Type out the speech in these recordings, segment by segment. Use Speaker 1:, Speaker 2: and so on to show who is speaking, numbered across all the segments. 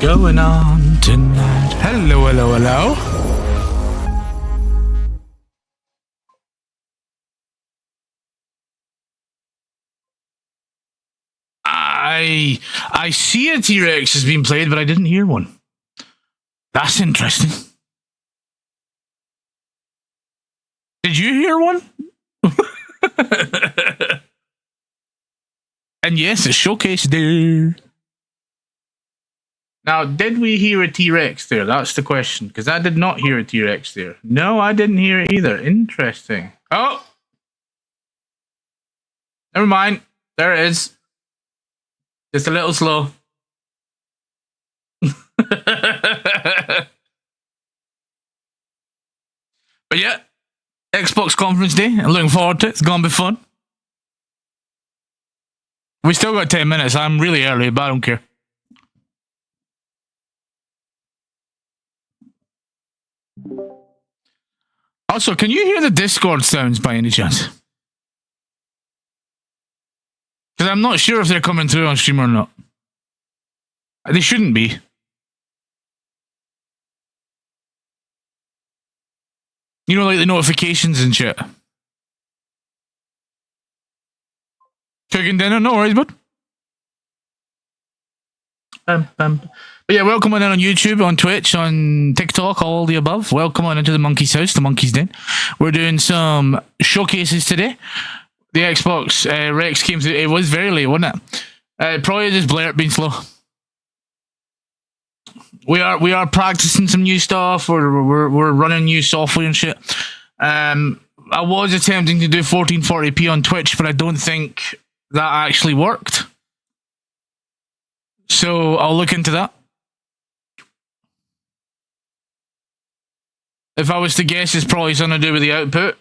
Speaker 1: going on tonight? Hello, hello, hello. I see a T-Rex has been played, but I didn't hear one. That's interesting. Did you hear one? And yes, it's showcased there. Now, did we hear a T-Rex there? That's the question, because I did not hear a T-Rex there. No, I didn't hear it either. Interesting. Oh! Never mind. There it is. Just a little slow. But yeah, Xbox conference day. I'm looking forward to it. It's going to be fun. We still got 10 minutes. I'm really early, but I don't care. Also, can you hear the Discord sounds by any chance? Because I'm not sure if they're coming through on stream or not. They shouldn't be. You know, like the notifications and shit. Cooking dinner? No worries, bud. But yeah, welcome on in on YouTube, on Twitch, on TikTok, all the above. Welcome on into the Monkey's house, the Monkey's Den. We're doing some showcases today. The Xbox Rex came through. It was very late, wasn't it? Probably just Blair being slow. We are practicing some new stuff. We're running new software and shit. I was attempting to do 1440p on Twitch, but I don't think that actually worked. So I'll look into that. If I was to guess, it's probably something to do with the output.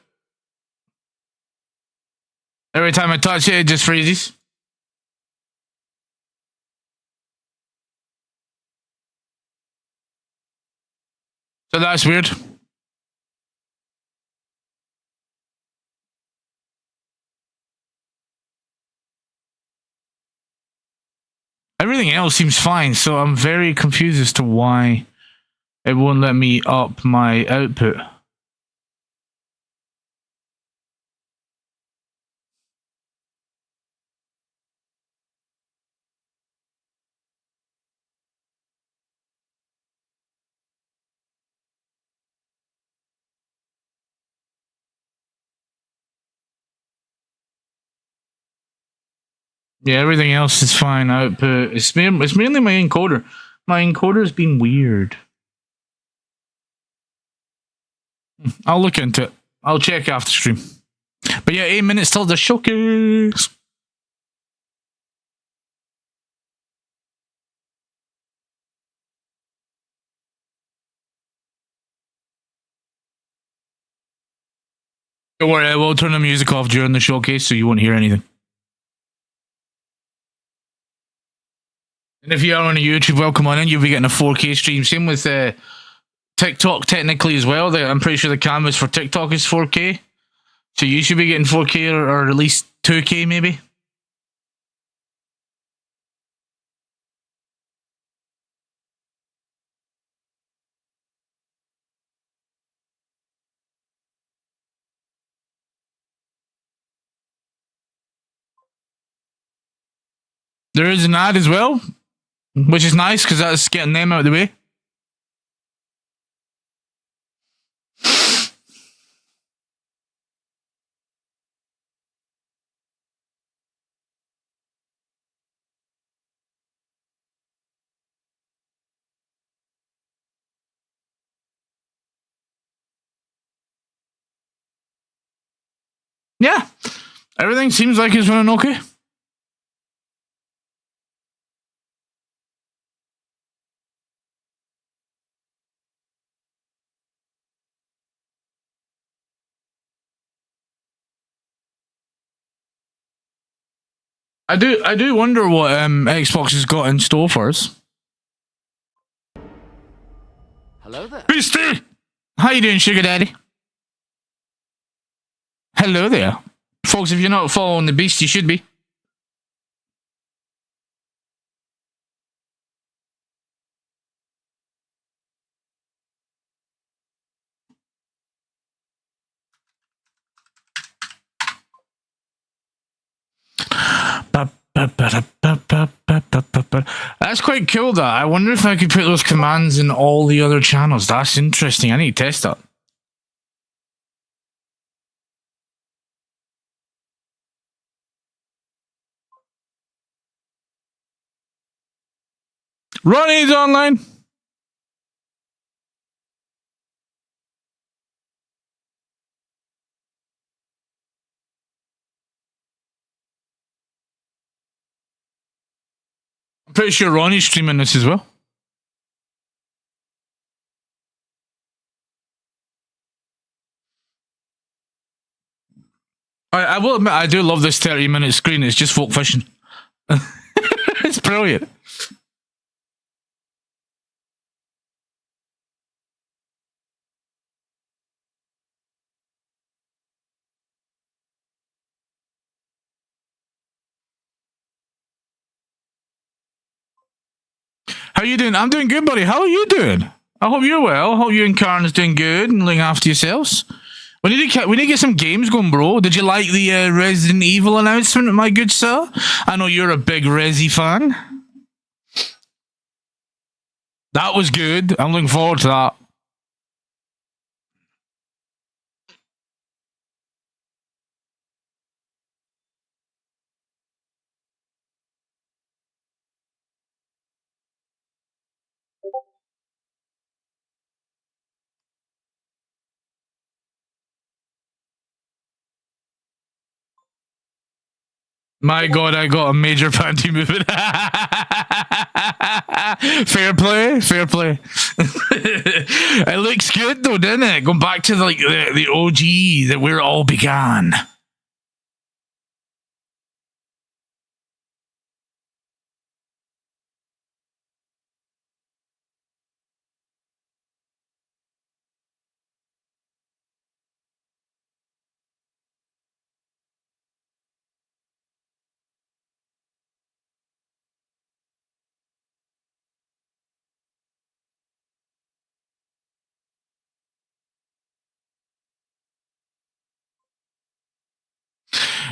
Speaker 1: Every time I touch it, it just freezes. So that's weird. Everything else seems fine, so I'm very confused as to why it won't let me up my output. Yeah, everything else is fine. Output. It's mainly my encoder. My encoder's been weird. I'll look into it. I'll check after stream. But yeah, 8 minutes till the showcase. Don't worry, I will turn the music off during the showcase so you won't hear anything. And if you are on a YouTube, welcome on in. You'll be getting a 4K stream. Same with TikTok, technically as well. I'm pretty sure the canvas for TikTok is 4K. So you should be getting 4K or at least 2K maybe. There is an ad as well, which is nice because that's getting them out of the way. Yeah, everything seems like it's running okay. I do wonder what Xbox has got in store for us.
Speaker 2: Hello there.
Speaker 1: Beastie! How you doing, Sugar Daddy? Hello there. Folks, if you're not following the Beast, you should be. That's quite cool, that. I wonder if I could put those commands in all the other channels. That's interesting. I need to test that. Ronnie's online. I'm pretty sure Ronnie's streaming this as well. I will admit, I do love this 30-minute screen. It's just folk fishing. It's brilliant. How you doing? I'm doing good, buddy. How are you doing? I hope you're well. I hope you and Karen's doing good and looking after yourselves. We need to get some games going, bro. Did you like the Resident Evil announcement, my good sir? I know you're a big Resi fan. That was good. I'm looking forward to that. My God, I got a major panty movement. Fair play, fair play. It looks good though, doesn't it? Going back to like the OG, that where it all began.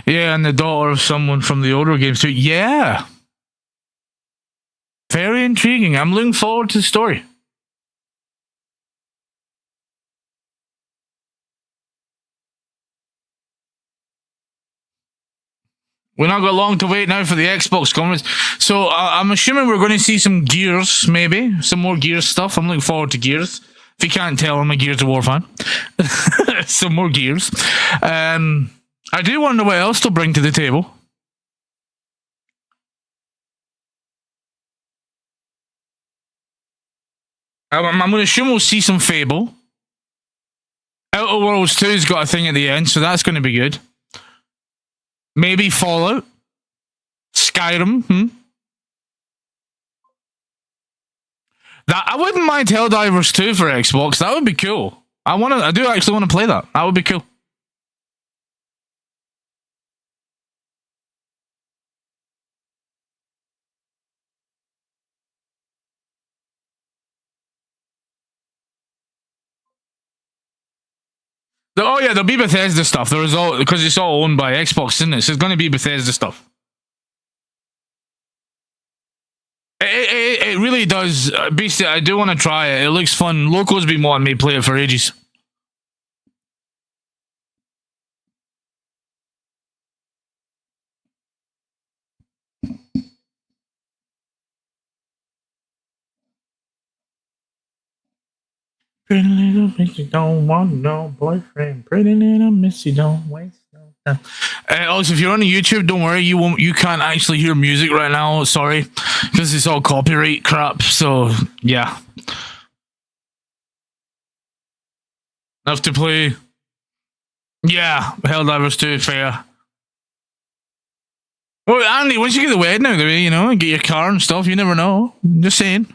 Speaker 1: Yeah, and the daughter of someone from the older games too. Yeah. Very intriguing. I'm looking forward to the story. We've not got long to wait now for the Xbox conference. So I'm assuming we're going to see some Gears, maybe. Some more Gears stuff. I'm looking forward to Gears. If you can't tell, I'm a Gears of War fan. Some more Gears. I do wonder what else they'll bring to the table. I'm going to assume we'll see some Fable. Outer Worlds 2's got a thing at the end, so that's going to be good. Maybe Fallout. Skyrim. That I wouldn't mind Helldivers 2 for Xbox. That would be cool. I do actually want to play that. That would be cool. Oh yeah, there'll be Bethesda stuff. There is all because it's all owned by Xbox, isn't it? So it's going to be Bethesda stuff. It really does. Basically, I do want to try it. It looks fun. Loco's been wanting me to play it for ages. Pretty little miss, you don't want no boyfriend. Pretty little miss, you don't waste no time. Also, if you're on YouTube, don't worry, you can't actually hear music right now. Sorry, because it's all copyright crap. So yeah, enough to play. Yeah, Helldivers 2, fair. Well, Andy, once you get the wedding out of the way, and get your car and stuff, you never know. Just saying.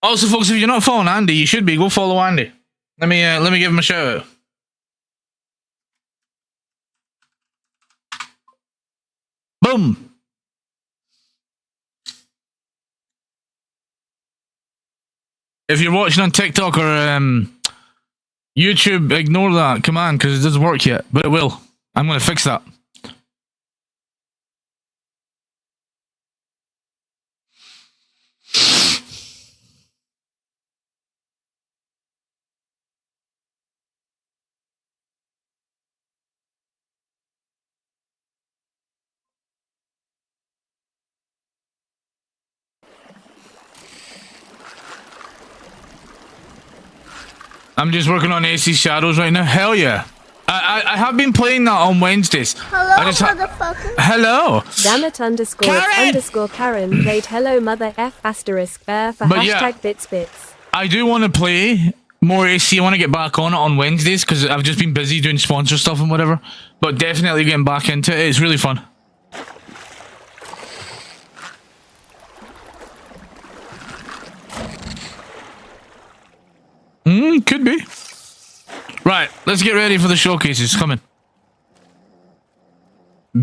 Speaker 1: Also, folks, if you're not following Andy, you should be. Go follow Andy. Let me give him a shout out. Boom. If you're watching on TikTok or YouTube, ignore that command because it doesn't work yet, but it will. I'm going to fix that. I'm just working on AC Shadows right now. Hell yeah. I have been playing that on Wednesdays.
Speaker 3: Hello, motherfucker.
Speaker 1: Hello.
Speaker 4: Dammit underscore
Speaker 1: Karen!
Speaker 4: underscore Karen played hello mother F asterisk bear for
Speaker 1: But
Speaker 4: hashtag
Speaker 1: yeah.
Speaker 4: bits.
Speaker 1: I do want to play more AC. I want to get back on it on Wednesdays because I've just been busy doing sponsor stuff and whatever. But definitely getting back into it. It's really fun. Could be. Right, let's get ready for the showcases. Coming.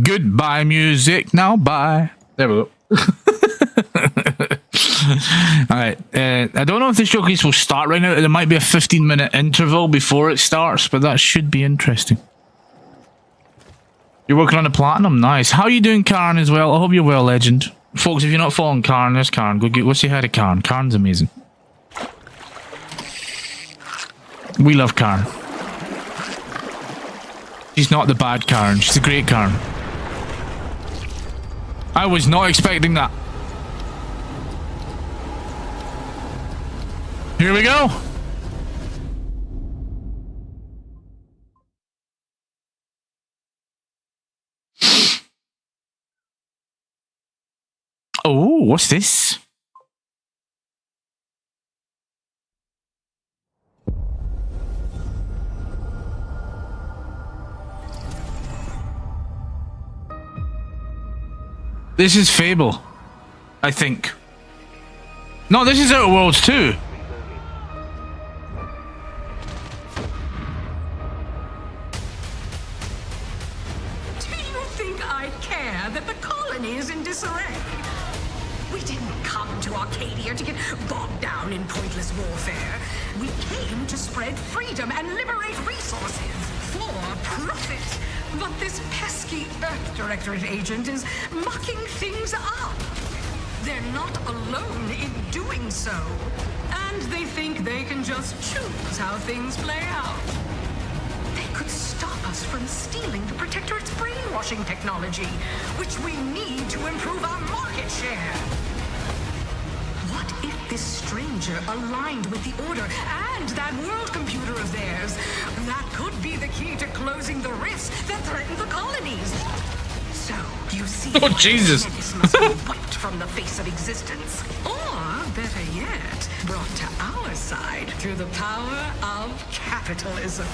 Speaker 1: Goodbye, music. Now, bye. There we go. Alright, I don't know if the showcase will start right now. There might be a 15-minute interval before it starts, but that should be interesting. You're working on the platinum? Nice. How are you doing, Karen, as well? I hope you're well, legend. Folks, if you're not following Karen, there's Karen. Go say hi to Karen. Karen's amazing. We love Karen. She's not the bad Karen. She's the great Karen. I was not expecting that. Here we go. Oh, what's this? This is Fable, I think. No, this is Outer Worlds 2.
Speaker 5: Do you think I care that the colony is in disarray? We didn't come to Arcadia to get bogged down in pointless warfare. We came to spread freedom and liberate resources for profit. But this pesky Earth Directorate agent is mucking things up. They're not alone in doing so. And they think they can just choose how things play out. They could stop us from stealing the Protectorate's brainwashing technology, which we need to improve our market share. What if this stranger aligned with the Order and that world computer of theirs? That could be the key to closing the rifts that threaten the colonies. So, you see,
Speaker 1: Oh, Jesus.
Speaker 5: Menace must be wiped from the face of existence. Or, better yet, brought to our side through the power of capitalism.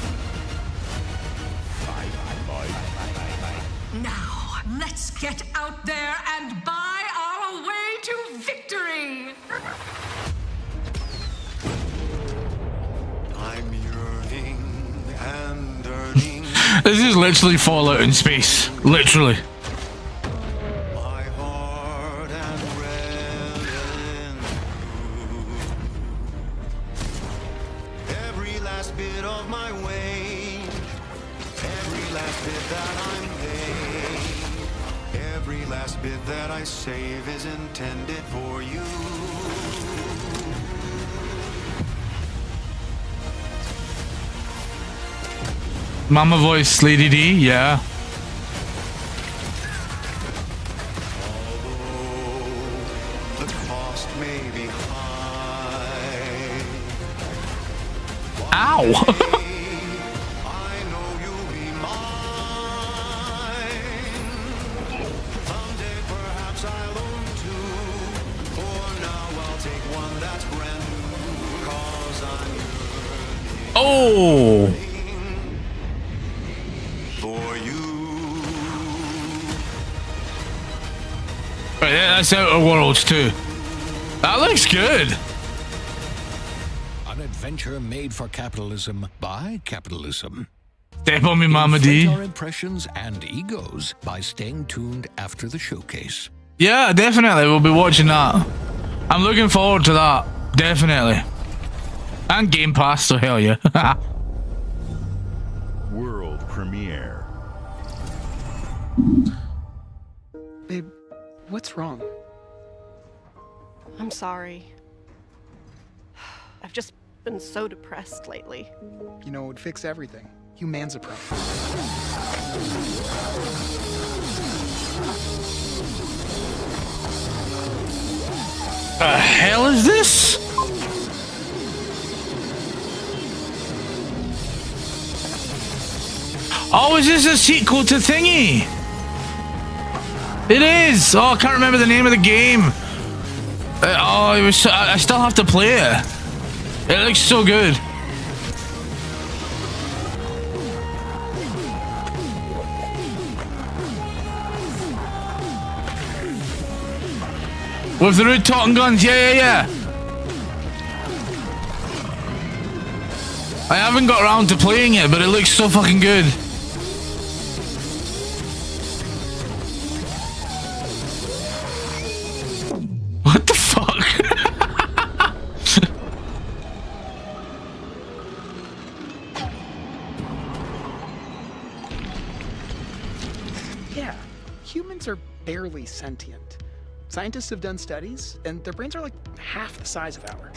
Speaker 5: Now, let's get out there and buy our way to victory!
Speaker 6: I'm yearning and earning
Speaker 1: This is literally Fallout in space. Literally.
Speaker 6: my heart and revel in you. Every last bit of my wage, every last bit that I'm paid, every last bit that I save is intended for you.
Speaker 1: Mama voice, Lady D, yeah.
Speaker 6: Although the cost may be high,
Speaker 1: Ow!
Speaker 6: I know you'll be mine. Someday perhaps I'll own two. For now I'll take one that's brand new. 'Cause I'm yearning
Speaker 1: Oh!
Speaker 6: for you.
Speaker 1: Right, that's Outer Worlds 2. That looks good.
Speaker 7: An adventure made for capitalism by capitalism.
Speaker 1: Step on me, Mama
Speaker 7: Inflate
Speaker 1: D.
Speaker 7: our impressions and egos by staying tuned after the showcase.
Speaker 1: Yeah, definitely. We'll be watching that. I'm looking forward to that. Definitely. And Game Pass, so hell yeah.
Speaker 8: Babe, what's wrong?
Speaker 9: I'm sorry. I've just been so depressed lately.
Speaker 8: You know, it would fix everything. Humanzapron.
Speaker 1: The hell is this? Oh, is this a sequel to Thingy? It is. Oh, I can't remember the name of the game. It was. I still have to play it. It looks so good. With the rude talking guns, yeah. I haven't got around to playing it, but it looks so fucking good. What the fuck?
Speaker 8: Yeah, humans are barely sentient. Scientists have done studies, and their brains are like half the size of ours.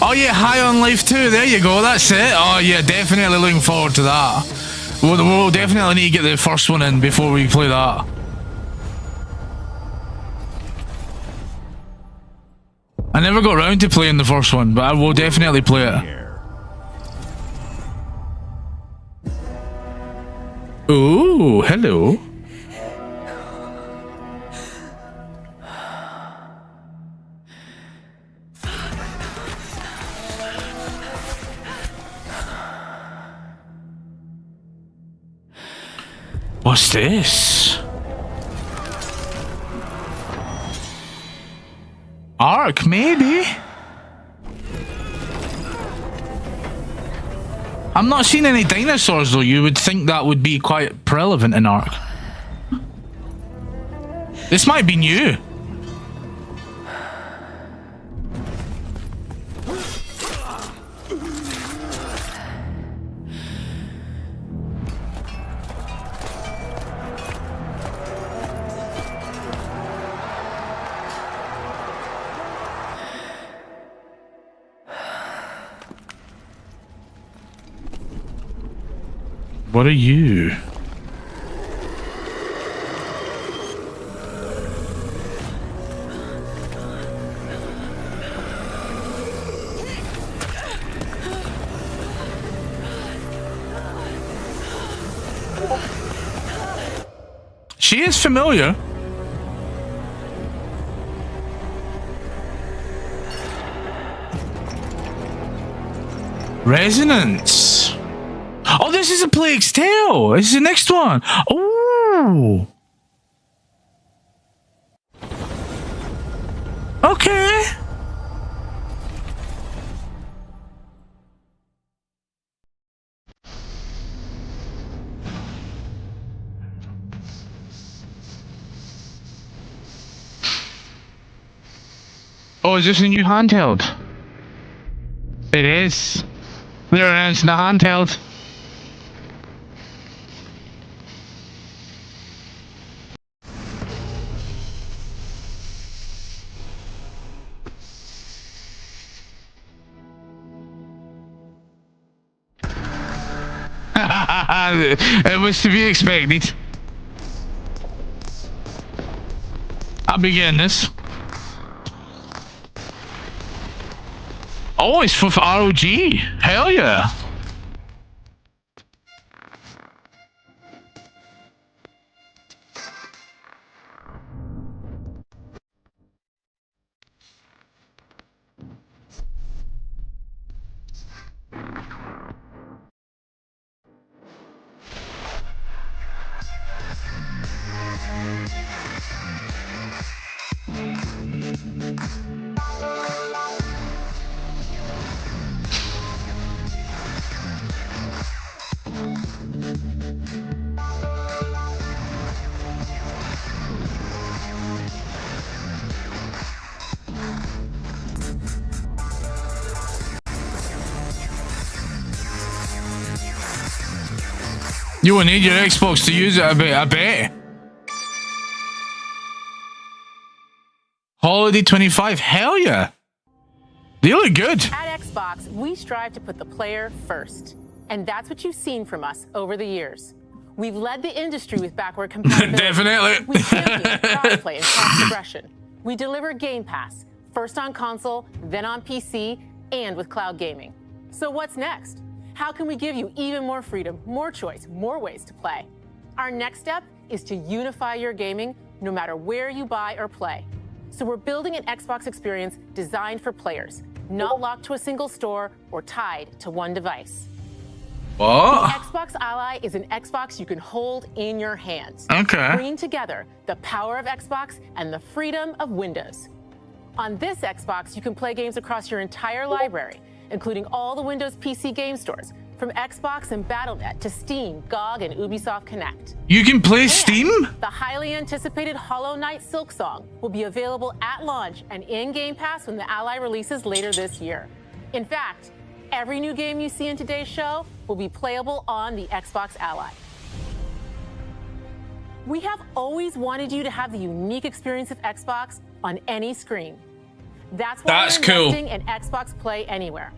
Speaker 1: Oh yeah, High on Life 2. There you go. That's it. Oh yeah, definitely looking forward to that. We'll definitely need to get the first one in before we play that. I never got around to playing the first one, but I will definitely play it. Ooh, hello. What's this? Ark, maybe? I'm not seeing any dinosaurs though. You would think that would be quite relevant in Ark. This might be new. What are you? She is familiar. Resonance. Oh, this is a Plague's Tale. This is the next one. Oh. Okay. Oh, is this a new handheld? It is. They're announcing the handheld. It was to be expected. I'll be getting this. Oh, it's for ROG. Hell yeah. You will need your Xbox to use it, I bet. Holiday 25, hell yeah. They look good.
Speaker 10: At Xbox, we strive to put the player first. And that's what you've seen from us over the years. We've led the industry with backward compatibility.
Speaker 1: Definitely.
Speaker 10: We champion crossplay and cross progression. We deliver Game Pass, first on console, then on PC, and with cloud gaming. So what's next? How can we give you even more freedom, more choice, more ways to play? Our next step is to unify your gaming no matter where you buy or play. So we're building an Xbox experience designed for players, not locked to a single store or tied to one device.
Speaker 1: What?
Speaker 10: The Xbox Ally is an Xbox you can hold in your hands.
Speaker 1: Okay.
Speaker 10: Bringing together the power of Xbox and the freedom of Windows. On this Xbox, you can play games across your entire library, including all the Windows PC game stores, from Xbox and Battle.net to Steam, GOG, and Ubisoft Connect.
Speaker 1: You can play
Speaker 10: And
Speaker 1: Steam?
Speaker 10: The highly anticipated Hollow Knight Silksong will be available at launch and in Game Pass when the Ally releases later this year. In fact, every new game you see in today's show will be playable on the Xbox Ally. We have always wanted you to have the unique experience of Xbox on any screen. That's why we're
Speaker 1: cool.
Speaker 10: investing in Xbox Play Anywhere.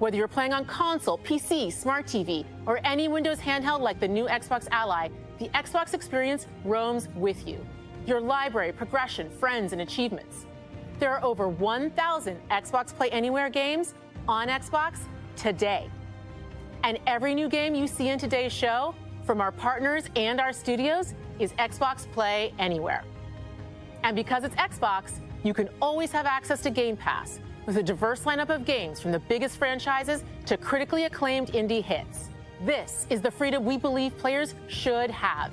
Speaker 10: Whether you're playing on console, PC, smart TV, or any Windows handheld like the new Xbox Ally, the Xbox experience roams with you. Your library, progression, friends, and achievements. There are over 1,000 Xbox Play Anywhere games on Xbox today. And every new game you see in today's show, from our partners and our studios, is Xbox Play Anywhere. And because it's Xbox, you can always have access to Game Pass, with a diverse lineup of games from the biggest franchises to critically acclaimed indie hits. This is the freedom we believe players should have.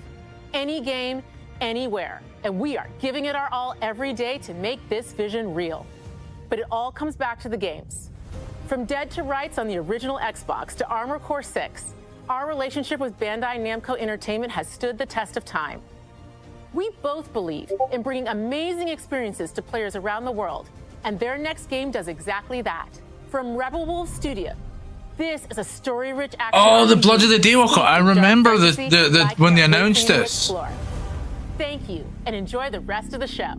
Speaker 10: Any game, anywhere. And we are giving it our all every day to make this vision real. But it all comes back to the games. From Dead to Rights on the original Xbox to Armored Core 6, our relationship with Bandai Namco Entertainment has stood the test of time. We both believe in bringing amazing experiences to players around the world, and their next game does exactly that. From Rebel Wolves Studio, this is a story-rich action.
Speaker 1: Oh, the Blood of the
Speaker 10: RPG
Speaker 1: Daywalker. I remember the
Speaker 10: like
Speaker 1: when they
Speaker 10: can't wait
Speaker 1: announced
Speaker 10: for you to
Speaker 1: this.
Speaker 10: explore. Thank you, and enjoy the rest of the show.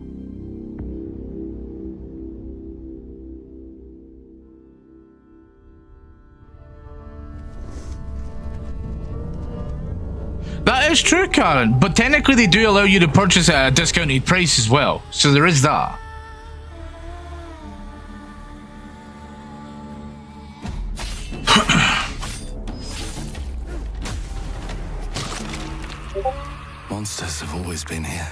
Speaker 1: That is true, Karen. But technically, they do allow you to purchase it at a discounted price as well. So there is that.
Speaker 6: Monsters have always been here,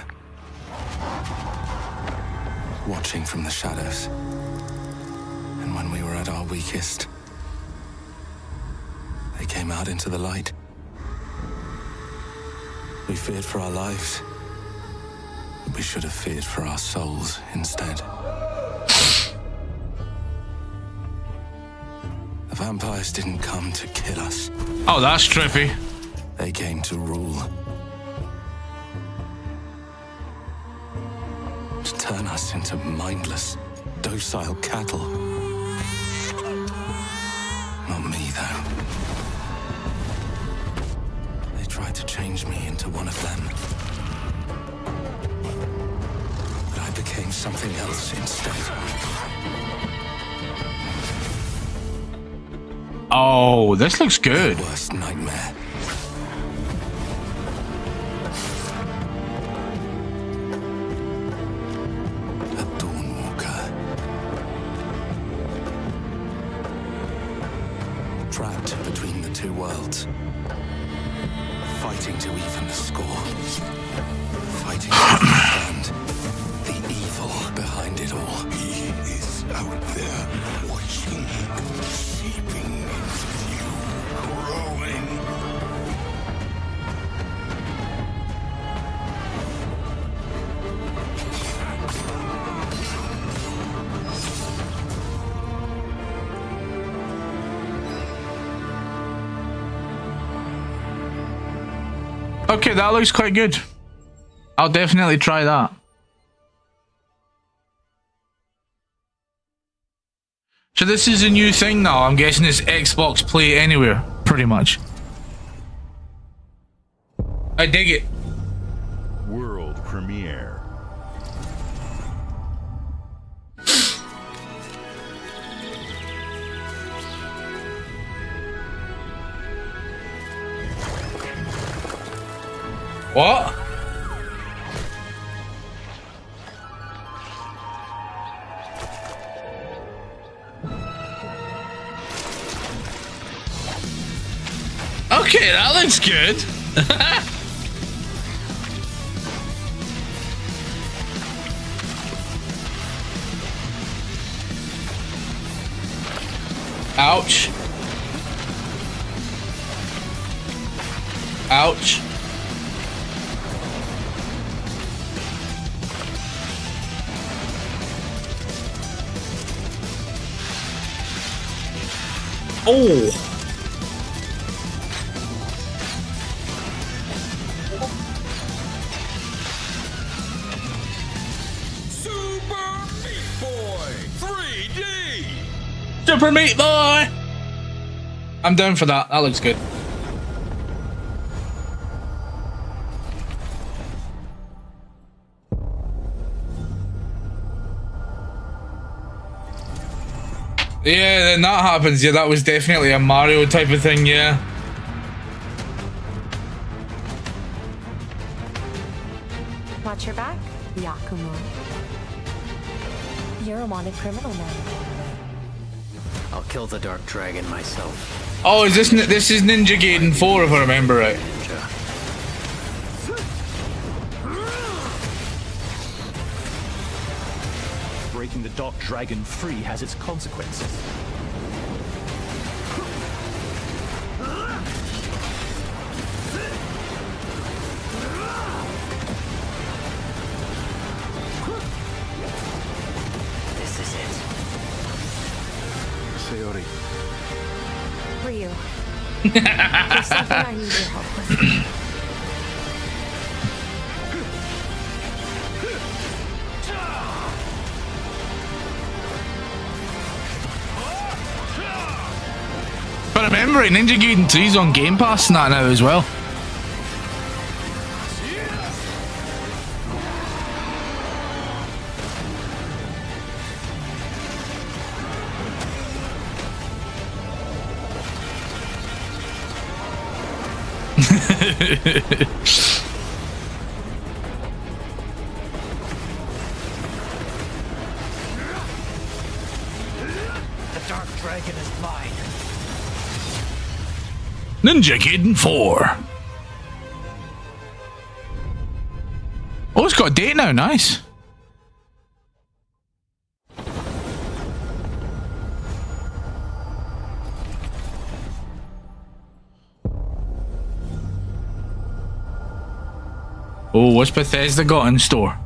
Speaker 6: watching from the shadows. And when we were at our weakest, they came out into the light. We feared for our lives, but we should have feared for our souls instead. The vampires didn't come to kill us.
Speaker 1: Oh, that's trippy.
Speaker 6: They came to rule. To turn us into mindless, docile cattle. Not me, though. They tried to change me into one of them. But I became something else instead.
Speaker 1: Oh, this looks good.
Speaker 6: Worst nightmare. Trapped between the two worlds. Fighting to even the score. Fighting to understand the evil behind it all. He is out there watching, seeping into you, growing.
Speaker 1: Okay, that looks quite good. I'll definitely try that. So this is a new thing now. I'm guessing it's Xbox Play Anywhere, pretty much. I dig it.
Speaker 11: World premiere.
Speaker 1: What? Okay, that looks good. Ouch. Ouch. Oh.
Speaker 11: Super Meat Boy 3D.
Speaker 1: Super Meat Boy. I'm down for that. That looks good. Yeah, then that happens. Yeah, that was definitely a Mario type of thing, yeah.
Speaker 12: Watch your back, Yakumo. You're a wanted criminal now.
Speaker 2: I'll kill the Dark Dragon myself.
Speaker 1: Oh, is this is Ninja Gaiden 4 if I remember right?
Speaker 13: Breaking the Dark Dragon free has its consequences.
Speaker 2: This is it.
Speaker 6: Sayori.
Speaker 12: Ryu. There's something I need your help with.
Speaker 1: But remember, Ninja Gaiden 3's on Game Pass and that now as well.
Speaker 13: The Dark Dragon is mine.
Speaker 1: Ninja Gaiden 4. Oh, it's got a date now. Nice. Oh, what's Bethesda got in store?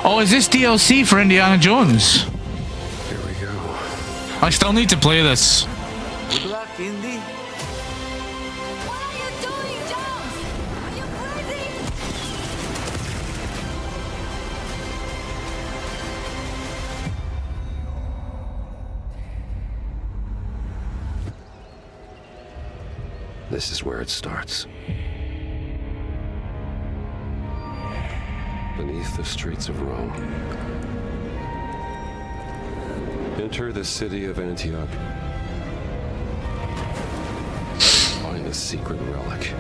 Speaker 1: Oh, is this DLC for Indiana Jones?
Speaker 6: Here we go.
Speaker 1: I still need to play this.
Speaker 2: Good luck, Indy.
Speaker 3: What are you doing, Jones? Are you crazy?
Speaker 6: This is where it starts. Beneath the streets of Rome. Enter the city of Antioch. Find a secret relic.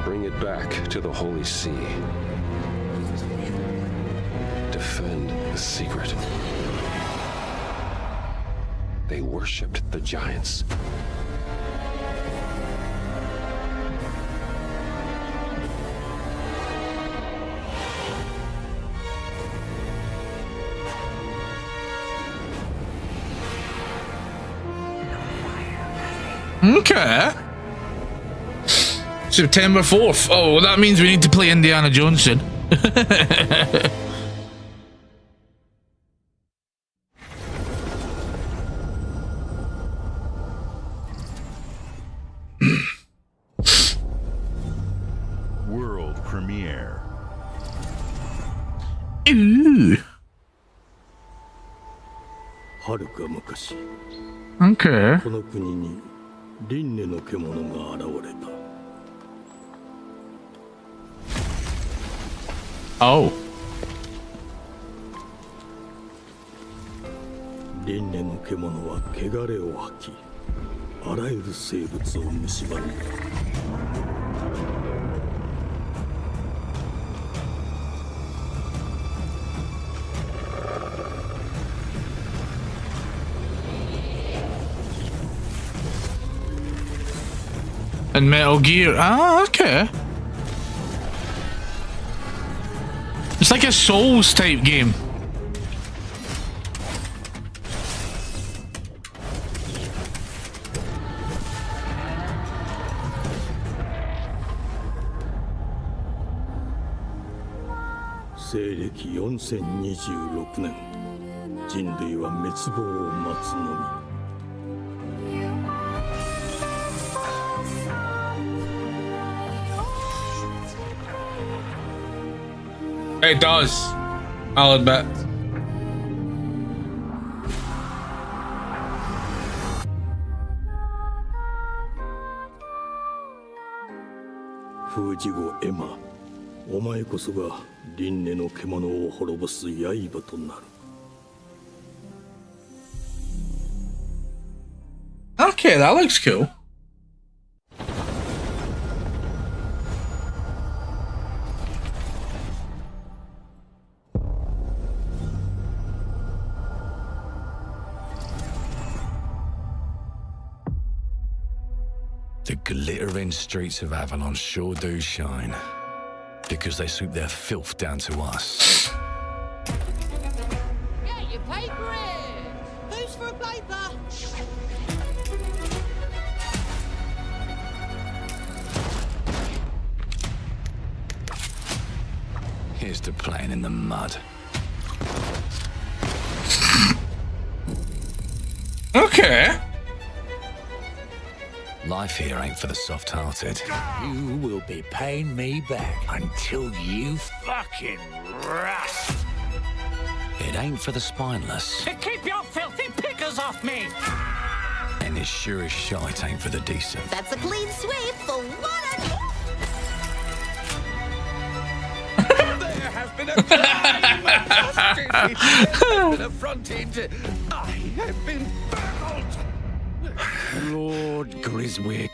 Speaker 6: Bring it back to the Holy See. Defend the secret. They worshipped the giants.
Speaker 1: Okay. September 4th. Oh, well, that means we need to play Indiana Jones soon.
Speaker 11: World premiere.
Speaker 1: Ooh.
Speaker 14: はるか昔
Speaker 1: Okay.
Speaker 14: この国に輪廻の獣が現れた
Speaker 1: Oh.
Speaker 14: 輪廻の獣は汚れを吐きあらゆる生物を蝕んだ
Speaker 1: And Metal Gear. Ah, okay. It's like a Souls type game.
Speaker 14: Seireki 4026年人類は滅亡を待つのみ
Speaker 1: It does. I'll admit.
Speaker 14: Fujigo Emma, お前こそが輪廻の獣を滅ぼす刃となる
Speaker 1: Okay, that looks cool.
Speaker 15: The glittering streets of Avalon sure do shine. Because they swoop their filth down to us.
Speaker 3: Get your paper in! Who's for a paper?
Speaker 15: Here's to playing in the mud.
Speaker 1: Okay.
Speaker 15: Life here ain't for the soft-hearted.
Speaker 7: You will be paying me back until you fucking rust.
Speaker 15: It ain't for the spineless.
Speaker 11: Keep your filthy pickers off me!
Speaker 15: And it sure as shite ain't for the decent.
Speaker 3: That's a clean sweep for one.
Speaker 11: There has been a crime of justice. It has been affronted. I have been burgled.
Speaker 13: Lord Griswick.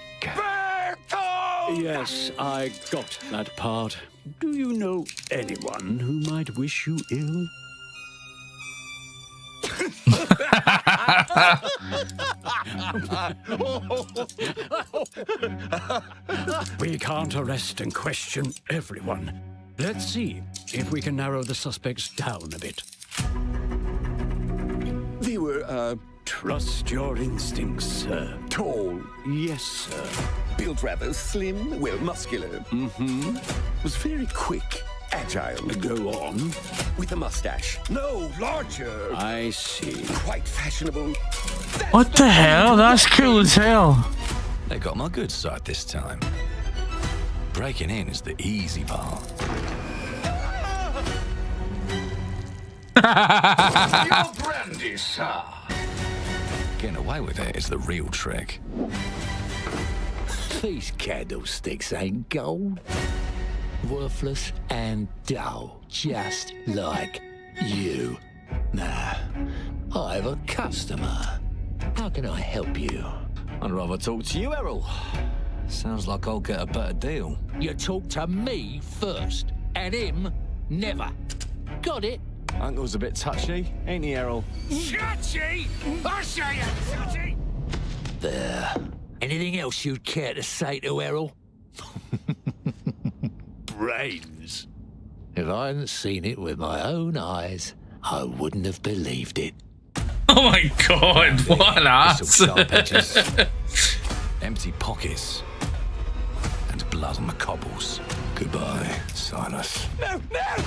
Speaker 13: Yes, I got that part. Do you know anyone who might wish you ill? We can't arrest and question everyone. Let's see if we can narrow the suspects down a bit. They were, trust your instincts, sir.
Speaker 11: Tall.
Speaker 13: Yes, sir.
Speaker 11: Built rather slim, well, muscular.
Speaker 13: Mm-hmm.
Speaker 11: Was very quick, agile.
Speaker 13: Go on.
Speaker 11: With a mustache. No, larger.
Speaker 13: I see.
Speaker 11: Quite fashionable.
Speaker 1: What the hell? That's cool as hell.
Speaker 15: They got my good side this time. Breaking in is the easy part.
Speaker 11: Your brandy, sir.
Speaker 15: Getting away with it is the real trick.
Speaker 7: These candlesticks ain't gold. Worthless and dull, just like you. Nah, I have a customer. How can I help you?
Speaker 15: I'd rather talk to you, Errol. Sounds like I'll get a better deal.
Speaker 7: You talk to me first, and him never. Got it?
Speaker 15: Uncle's a bit touchy, ain't he, Errol?
Speaker 11: Touchy? I'll show you, touchy.
Speaker 7: There. Anything else you'd care to say to Errol? Brains. If I hadn't seen it with my own eyes, I wouldn't have believed it.
Speaker 1: Oh my god, what an ass.
Speaker 15: Sharp edges, empty pockets, and blood on the cobbles. Goodbye, Silas.
Speaker 11: No, no!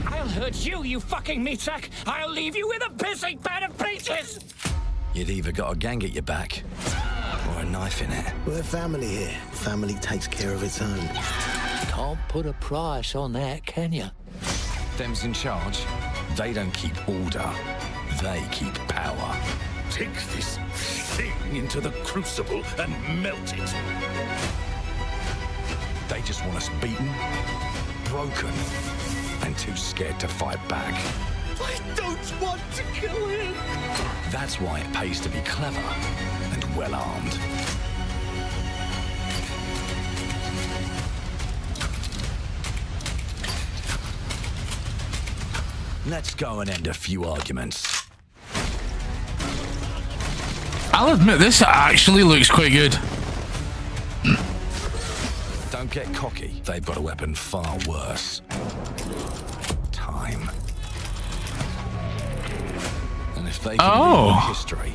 Speaker 11: I'll hurt you, you fucking meatsack! I'll leave you with a pissing pan of peaches!
Speaker 15: You'd either got a gang at your back, or a knife in it.
Speaker 2: We're family here. Family takes care of its own.
Speaker 7: Can't put a price on that, can you?
Speaker 15: Them's in charge. They don't keep order, they keep power.
Speaker 11: Take this thing into the crucible and melt it.
Speaker 15: They just want us beaten, broken, and too scared to fight back.
Speaker 11: I don't want to kill him.
Speaker 15: That's why it pays to be clever and well-armed. Let's go and end a few arguments.
Speaker 1: I'll admit, this actually looks quite good.
Speaker 15: Don't get cocky. They've got a weapon far worse. Time. And if they can rewrite history,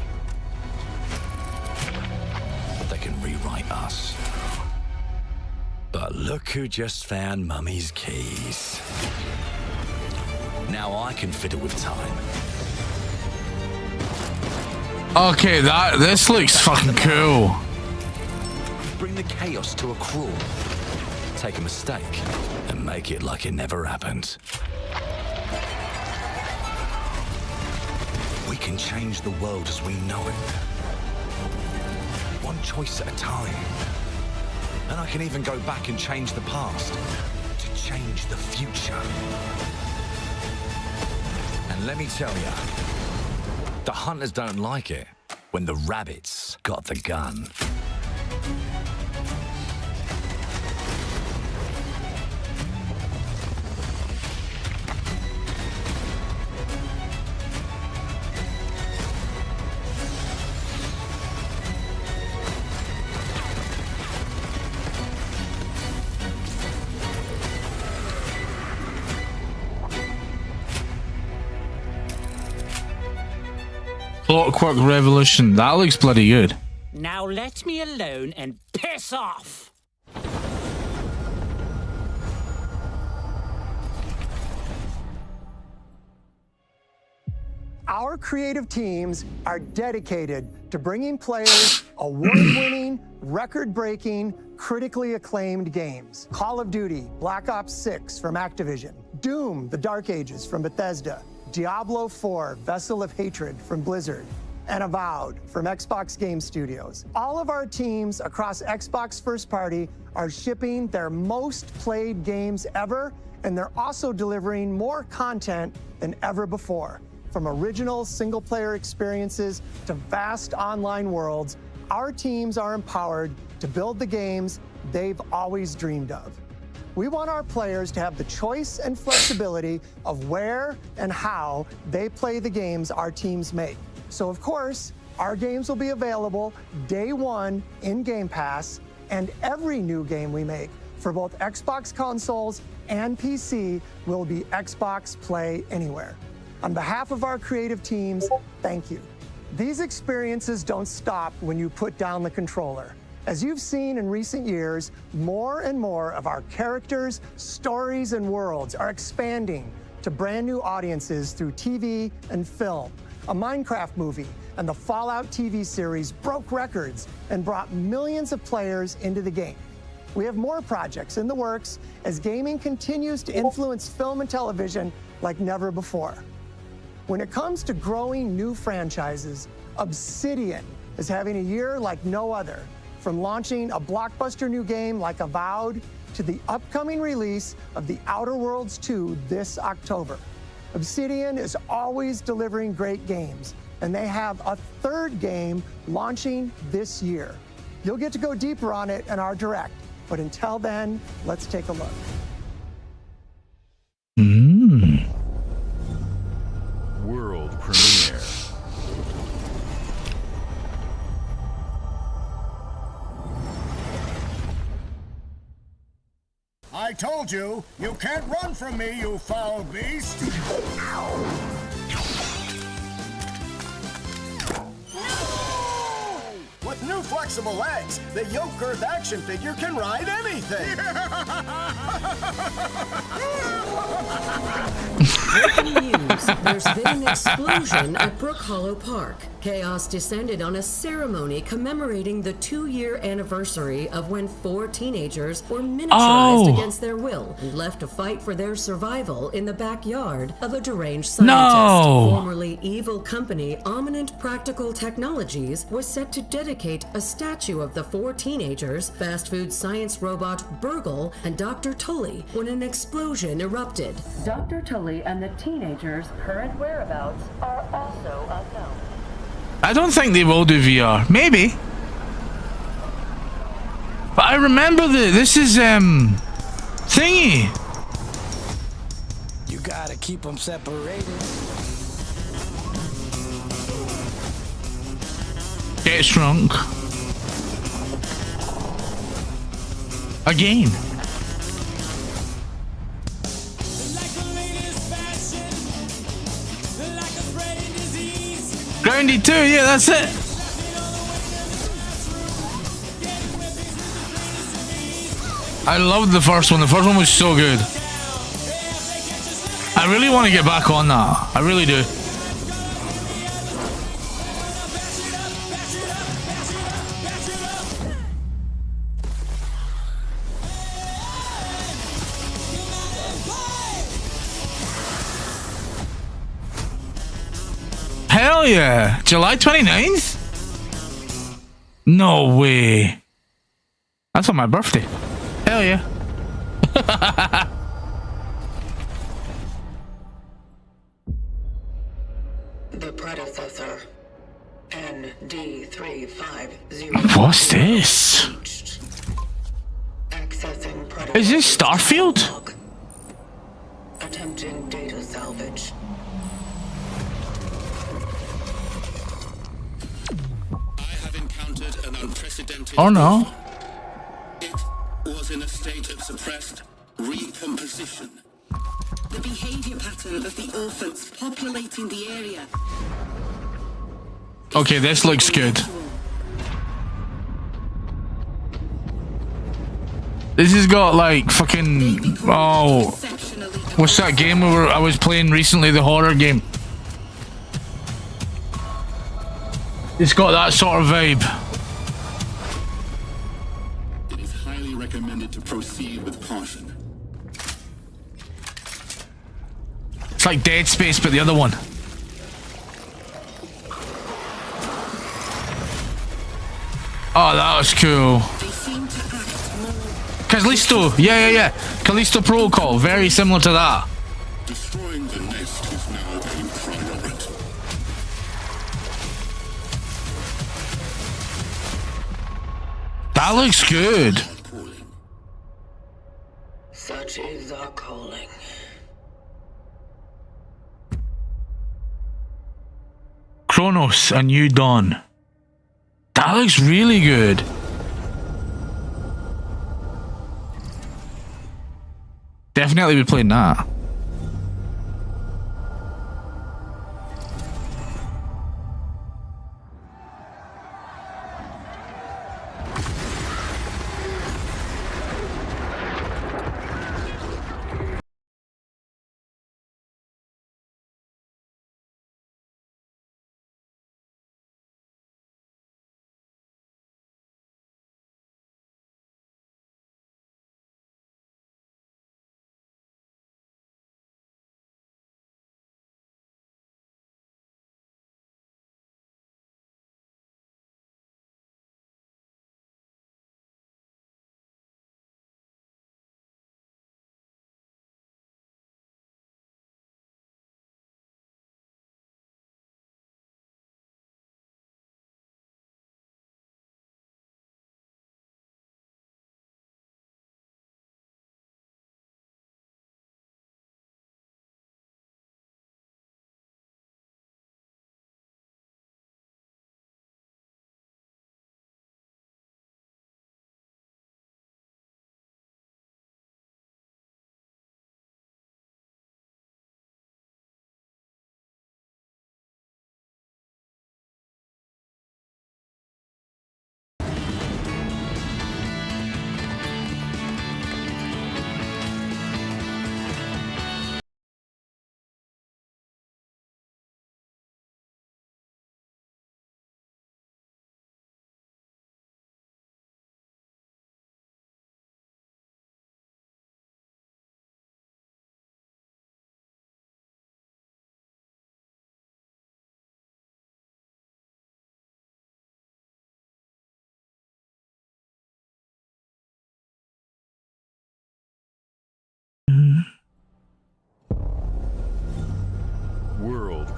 Speaker 15: they can rewrite us. But look who just found Mummy's keys. Now I can fiddle with time.
Speaker 1: Okay, this looks fucking cool.
Speaker 15: Bring the chaos to a crawl. Take a mistake and make it like it never happened. We can change the world as we know it. One choice at a time. And I can even go back and change the past to change the future. And let me tell you, the hunters don't like it when the rabbits got the gun.
Speaker 1: Clockwork Revolution. That looks bloody good.
Speaker 16: Now let me alone and piss off!
Speaker 17: Our creative teams are dedicated to bringing players award-winning, record-breaking, critically acclaimed games. Call of Duty, Black Ops 6 from Activision, Doom, The Dark Ages from Bethesda, Diablo 4, Vessel of Hatred from Blizzard, and Avowed from Xbox Game Studios. All of our teams across Xbox First Party are shipping their most played games ever, and they're also delivering more content than ever before. From original single-player experiences to vast online worlds, our teams are empowered to build the games they've always dreamed of. We want our players to have the choice and flexibility of where and how they play the games our teams make. So, of course, our games will be available day one in Game Pass, and every new game we make for both Xbox consoles and PC will be Xbox Play Anywhere. On behalf of our creative teams, thank you. These experiences don't stop when you put down the controller. As you've seen in recent years, more and more of our characters, stories, and worlds are expanding to brand new audiences through TV and film. A Minecraft movie and the Fallout TV series broke records and brought millions of players into the game. We have more projects in the works as gaming continues to influence film and television like never before. When it comes to growing new franchises, Obsidian is having a year like no other. From launching a blockbuster new game like Avowed to the upcoming release of The Outer Worlds 2 this October. Obsidian is always delivering great games, and they have a third game launching this year. You'll get to go deeper on it in our Direct, but until then, let's take a look.
Speaker 18: World premiere.
Speaker 19: I told you, you can't run from me, you foul beast! No! With new flexible legs, the yoke girth action figure can ride anything!
Speaker 16: Breaking news.
Speaker 20: there's been an explosion at Brook Hollow Park. Chaos descended on a ceremony commemorating the 2-year anniversary of when 4 teenagers were miniaturized against their will and left to fight for their survival in the backyard of a deranged scientist. Formerly evil company Ominent Practical Technologies was set to dedicate a statue of the 4 teenagers, fast food science robot Burgle, and Dr. Tully when an explosion erupted. Dr. Tully and the teenagers' current whereabouts are also unknown.
Speaker 1: I don't think they will do VR. Maybe. But I remember this is thingy.
Speaker 7: You gotta keep them separated.
Speaker 1: Get shrunk. Again. Grounded too, yeah, that's it. I loved the first one. The first one was so good. I really want to get back on that. I really do. Hell yeah. July 29th? No way. That's on my birthday. Hell yeah.
Speaker 20: The predecessor, ND350.
Speaker 1: What's this?
Speaker 20: Accessing
Speaker 1: Is this Starfield?
Speaker 20: attempting data salvage.
Speaker 21: An unprecedented
Speaker 1: Oh no.
Speaker 21: It was in a state of suppressed recomposition.
Speaker 20: The behavior pattern of the orphans populating the area.
Speaker 1: Okay, this looks good. This has got like fucking what's that game I was playing recently, the horror game? It's got that sort of vibe.
Speaker 21: It is highly recommended to proceed with caution.
Speaker 1: It's like Dead Space, but the other one. Oh, that was cool. Callisto, yeah. Callisto Protocol, very similar to that.
Speaker 21: Destroying the nest is now a priority.
Speaker 1: That looks good.
Speaker 20: Such is our calling.
Speaker 1: Chronos, A New Dawn. That looks really good. Definitely be playing that.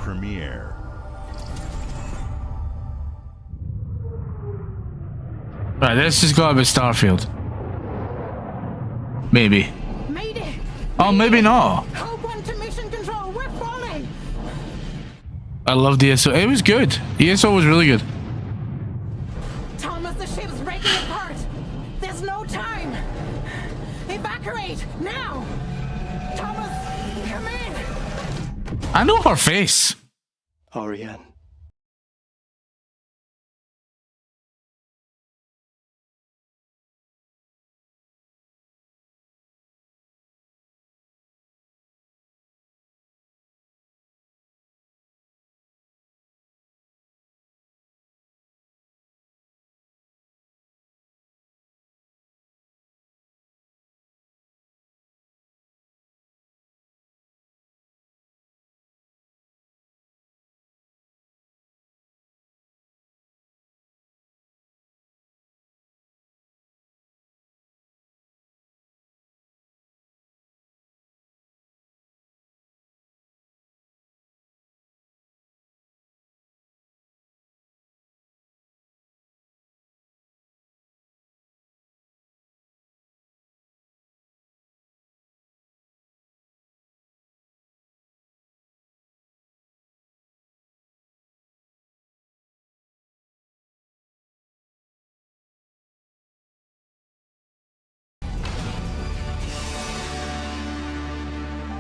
Speaker 18: premiere.
Speaker 1: Right, this has got to be Starfield. Maybe.
Speaker 5: Mayday!
Speaker 1: Oh, maybe not.
Speaker 5: Code 1 to mission control. We're falling.
Speaker 1: I loved ESO. It was good. ESO was really good.
Speaker 5: Thomas, the ship's breaking apart. There's no time. Evacuate now. Thomas, come in.
Speaker 1: I know her face.
Speaker 4: Ariane.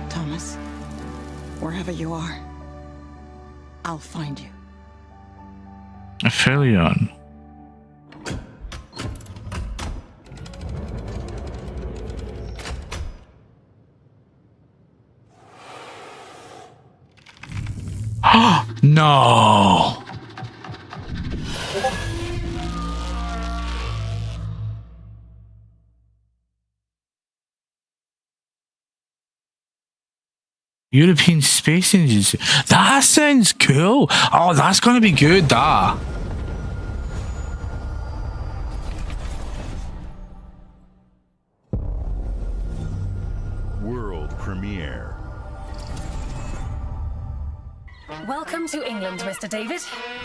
Speaker 5: Thomas, wherever you are, I'll find you.
Speaker 1: Fairly on. No. European Space Agency. That sounds cool. Oh, that's gonna be good, that.
Speaker 18: World premiere.
Speaker 22: Welcome to England, Mr. David.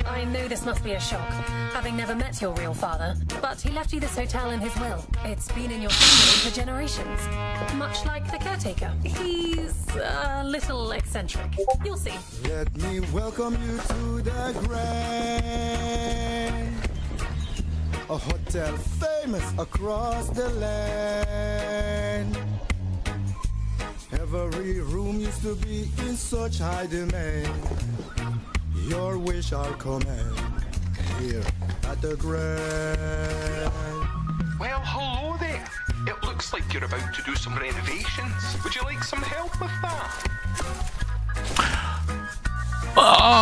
Speaker 22: I know this must be a shock, having never met your real father, but he left you this hotel in his will. It's been in your family for generations, much like the caretaker. He's a little eccentric. You'll see.
Speaker 6: Let me welcome you to the Grand, a hotel famous across the land. Every room used to be in such high demand. Your wish I'll command here at the Grand.
Speaker 11: Well, hello there. It looks like you're about to do some renovations. Would you like some help with that?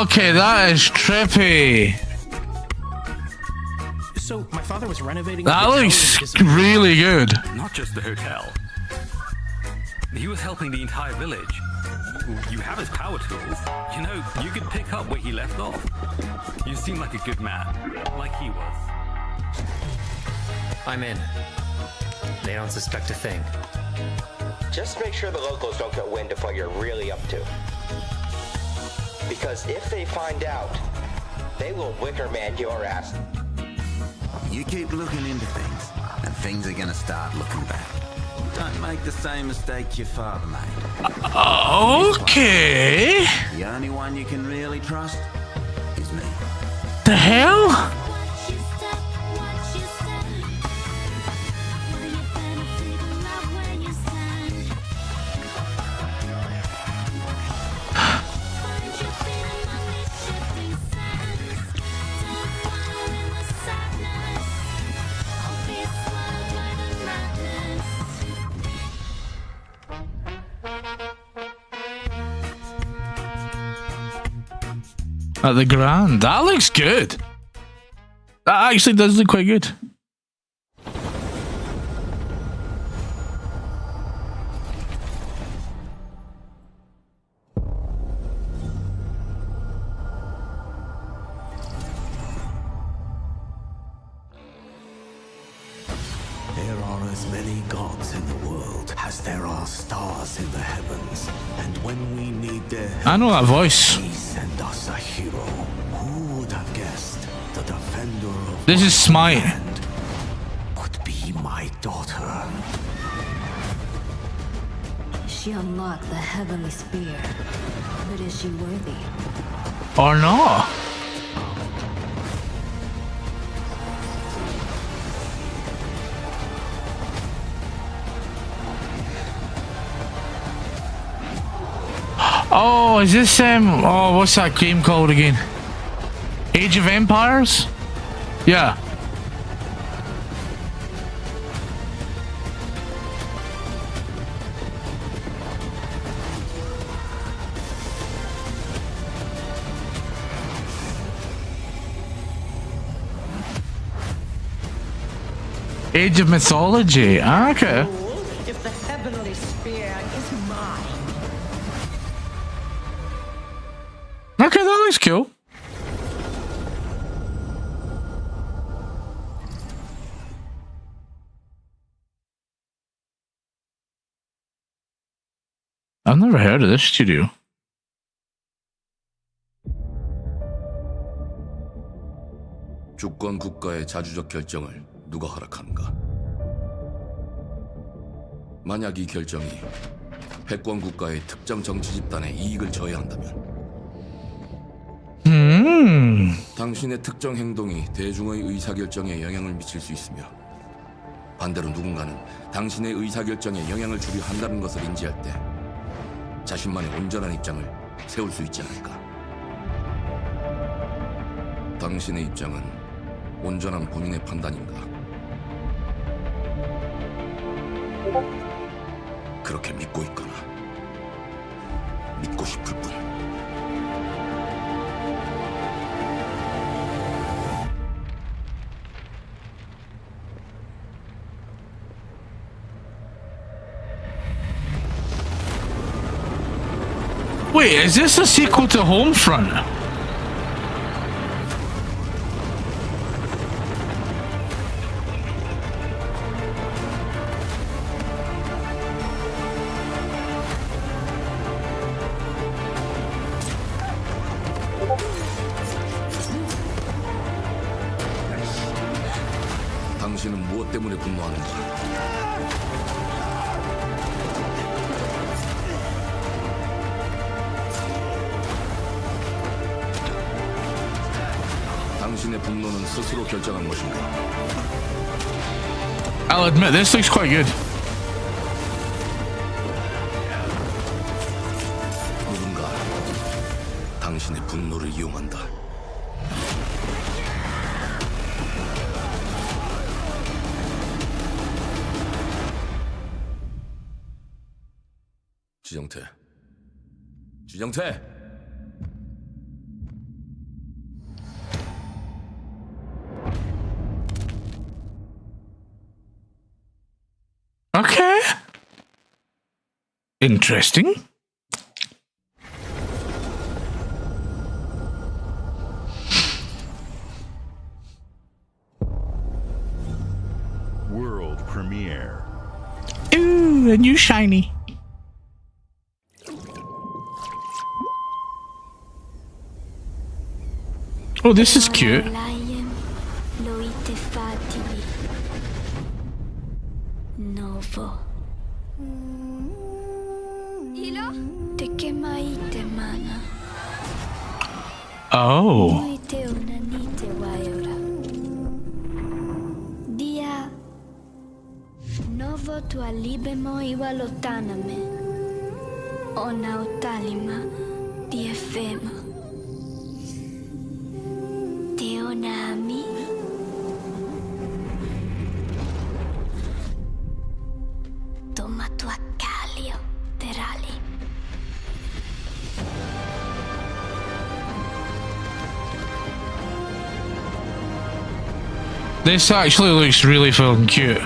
Speaker 1: Okay, that is trippy.
Speaker 4: So, my father was renovating.
Speaker 1: That looks really good.
Speaker 23: Not just the hotel. He was helping the entire village. You have his power tools. You know, you could pick up where he left off. You seem like a good man, like he was.
Speaker 2: I'm in. They don't suspect a thing.
Speaker 24: Just make sure the locals don't get wind of what you're really up to. Because if they find out, they will wicker man your ass.
Speaker 25: You keep looking into things, and things are gonna start looking back. Don't make the same mistake your father made.
Speaker 1: Okay.
Speaker 25: The only one you can really trust is me.
Speaker 1: The hell? At the Grand. That looks good. That actually does look quite good.
Speaker 25: There are as many gods in the world as there are stars in the heavens. And when we need their help,
Speaker 1: I know that voice.
Speaker 25: we send
Speaker 7: was a hero. Who would have guessed the defender of
Speaker 1: This is Smite.
Speaker 7: could be my daughter?
Speaker 3: She unlocked the heavenly spear. But is she worthy?
Speaker 1: Or not? Oh, is this oh, what's that game called again? Age of Empires? Yeah. Age of Mythology. Ah, okay.
Speaker 5: If the heavenly spear is mine.
Speaker 1: Okay, that looks cool. I've never heard of this studio.
Speaker 15: 주권 국가의 자주적 결정을 누가 허락하는가? 만약 이 결정이 패권 국가의 특정 정치 집단의 이익을 저해한다면 당신의 특정 행동이 대중의 의사결정에 영향을 미칠 수 있으며 반대로 누군가는 당신의 의사결정에 영향을 주려 한다는 것을 인지할 때 자신만의 온전한 입장을 세울 수 있지 않을까? 당신의 입장은 온전한 본인의 판단인가? 그렇게 믿고 있거나 믿고 싶을 뿐.
Speaker 1: Wait, is this a sequel to Homefront?
Speaker 15: 당신은 무엇 때문에 분노하는가? 당신의 분노는 스스로 결정한 것인가?
Speaker 1: I'll admit, this looks quite good.
Speaker 15: 누군가 당신의 분노를 이용한다. 지정태.
Speaker 1: Okay. Interesting.
Speaker 18: World premiere.
Speaker 1: Ooh, a new shiny. Oh, this is cute.
Speaker 3: Novo. Ilo? Te kemaite mana.
Speaker 1: Oh.
Speaker 3: Nuite unanite waiora. Dia. Novo tu alibemo iwalotaname. Ona utalima diefemo. Teonami. Toma tu accalio, Terali.
Speaker 1: This actually looks really fucking cute.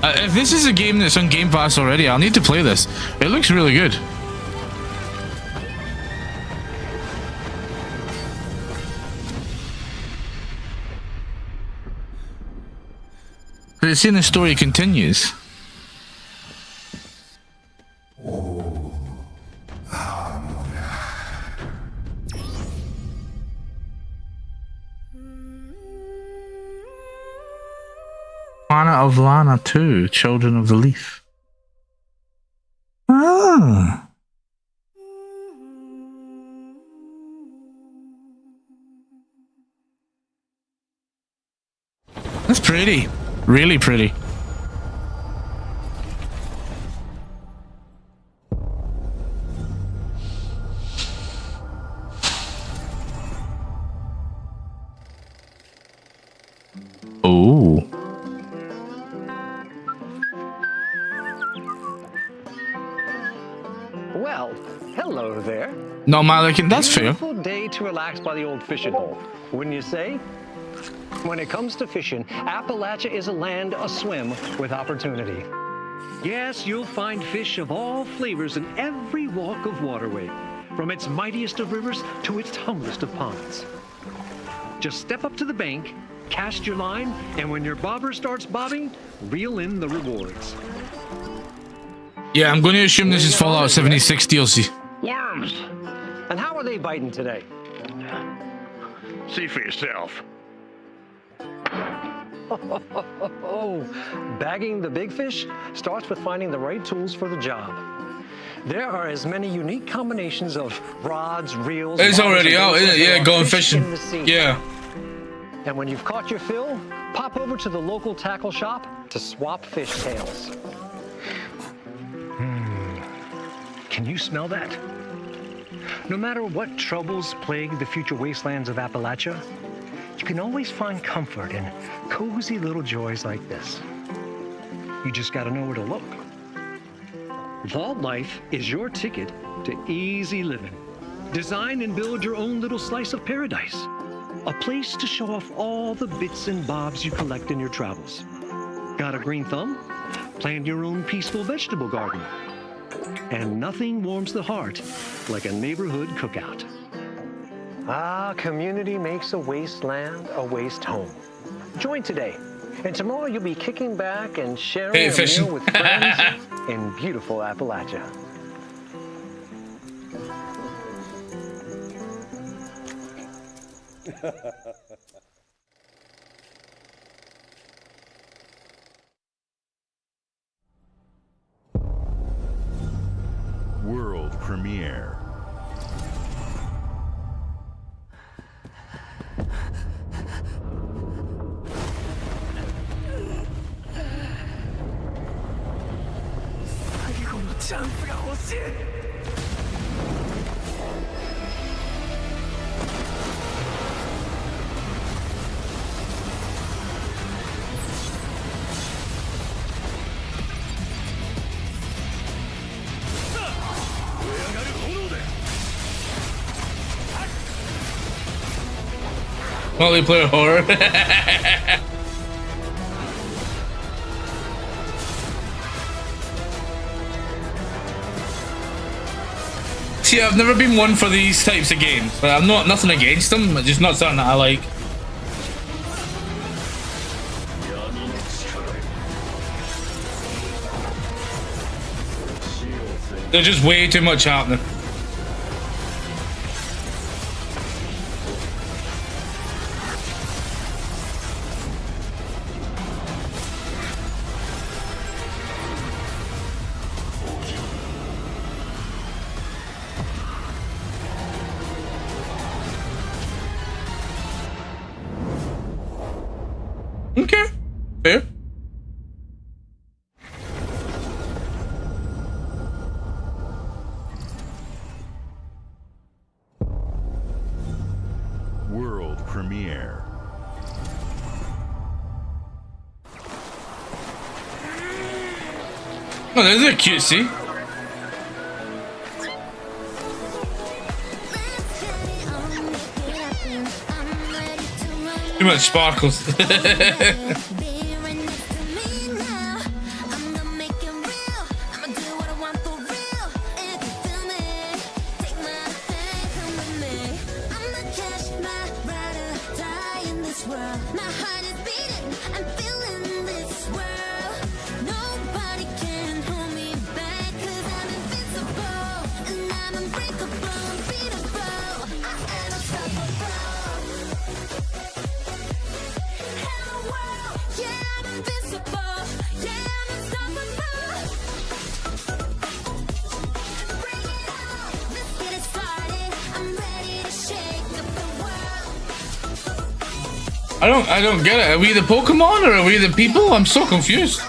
Speaker 1: If this is a game that's on Game Pass already, I'll need to play this. It looks really good. But it's saying the story continues. Planet of Lana 2, Children of the Leaf. Ah. That's pretty. Really pretty. Oh.
Speaker 8: Well, hello there.
Speaker 1: No, Malik, that's fair.
Speaker 8: Beautiful day to relax by the old fishing hole, wouldn't you say? When it comes to fishing, Appalachia is a land aswim with opportunity. Yes, you'll find fish of all flavors in every walk of waterway, from its mightiest of rivers to its humblest of ponds. Just step up to the bank, cast your line, and when your bobber starts bobbing, reel in the rewards.
Speaker 1: Yeah, I'm going to assume this is Fallout 76 DLC.
Speaker 8: Worms! And how are they biting today?
Speaker 11: See for yourself.
Speaker 8: Bagging the big fish starts with finding the right tools for the job. There are as many unique combinations of rods, reels...
Speaker 1: It's already out, isn't it? Yeah, going fishing. Yeah.
Speaker 8: And when you've caught your fill, pop over to the local tackle shop to swap fish tails. Can you smell that? No matter what troubles plague the future wastelands of Appalachia, you can always find comfort in cozy little joys like this. You just gotta know where to look. Vault Life is your ticket to easy living. Design and build your own little slice of paradise. A place to show off all the bits and bobs you collect in your travels. Got a green thumb? Plant your own peaceful vegetable garden. And nothing warms the heart like a neighborhood cookout. Ah, community makes a wasteland a waste home. Join today, and tomorrow you'll be kicking back and sharing a meal with friends in beautiful Appalachia.
Speaker 18: World premiere.
Speaker 1: Multiplayer horror. See, I've never been one for these types of games. I'm not nothing against them, it's just not something that I like. There's just way too much happening. Okay, fair.
Speaker 18: World premiere.
Speaker 1: Oh, this is cutesy. Too much sparkles. I don't get it. Are we the Pokemon or are we the people? I'm so confused.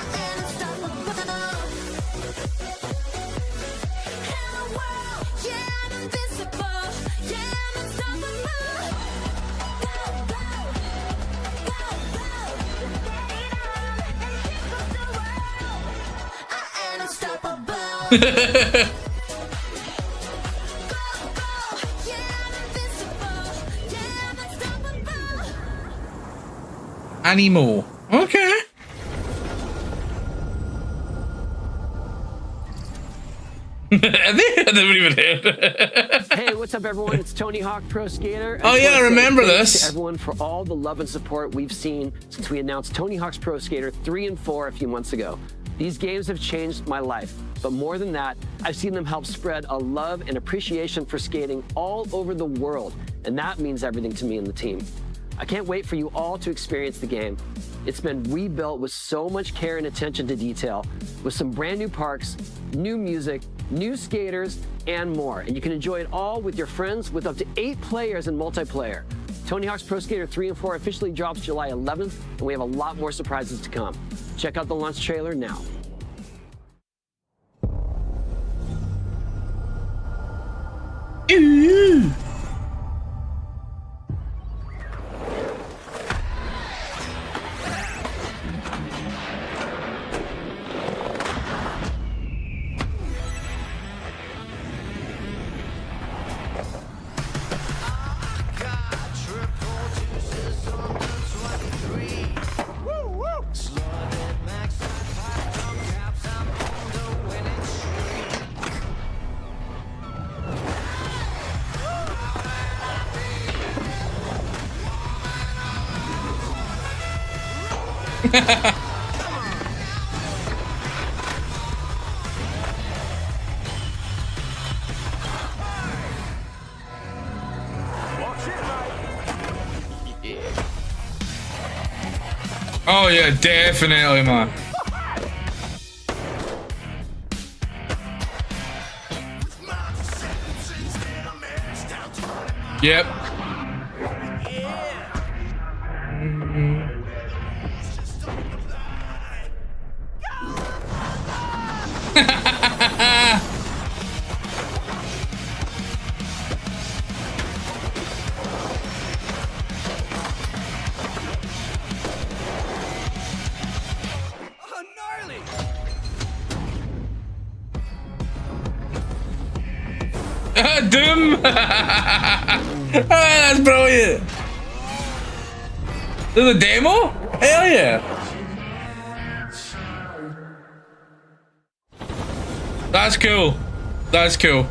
Speaker 1: Animo. Okay. I never even heard.
Speaker 9: Hey, what's up, everyone? It's Tony Hawk Pro Skater.
Speaker 1: Oh yeah, I remember this.
Speaker 9: To everyone for all the love and support we've seen since we announced Tony Hawk's Pro Skater 3 and 4 a few months ago. These games have changed my life, but more than that, I've seen them help spread a love and appreciation for skating all over the world, and that means everything to me and the team. I can't wait for you all to experience the game. It's been rebuilt with so much care and attention to detail, with some brand new parks, new music, new skaters, and more. And you can enjoy it all with your friends with up to 8 players in multiplayer. Tony Hawk's Pro Skater 3 and 4 officially drops July 11th, and we have a lot more surprises to come. Check out the launch trailer now.
Speaker 1: Oh yeah, definitely, man. Yep. Doom! That's brilliant! This is a demo? Hell yeah! That's cool. That's cool.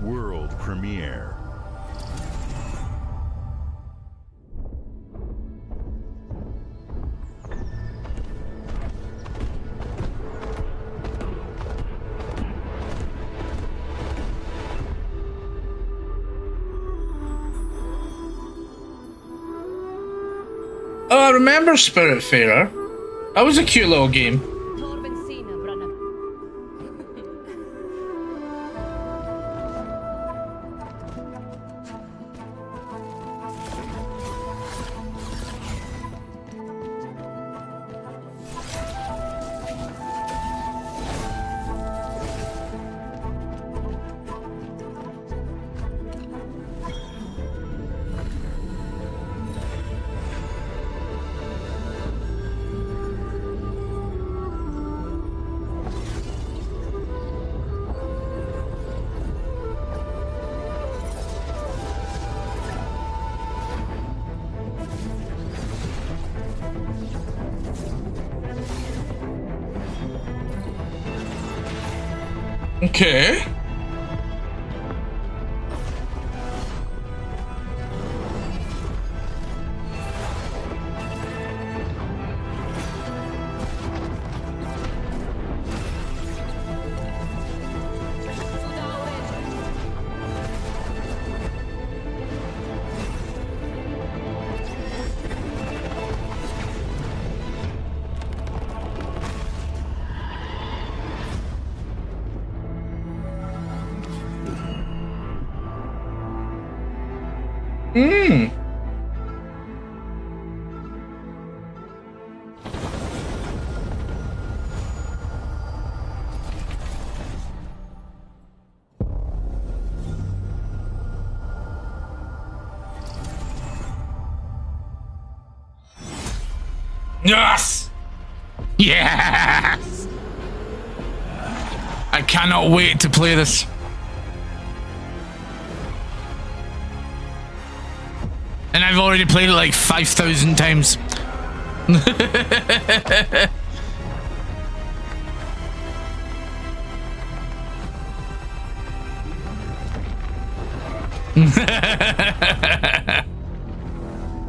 Speaker 18: World premiere.
Speaker 1: Oh, I remember Spiritfarer. That was a cute little game. Okay. Yes! Yes! I cannot wait to play this. And I've already played it like 5,000 times.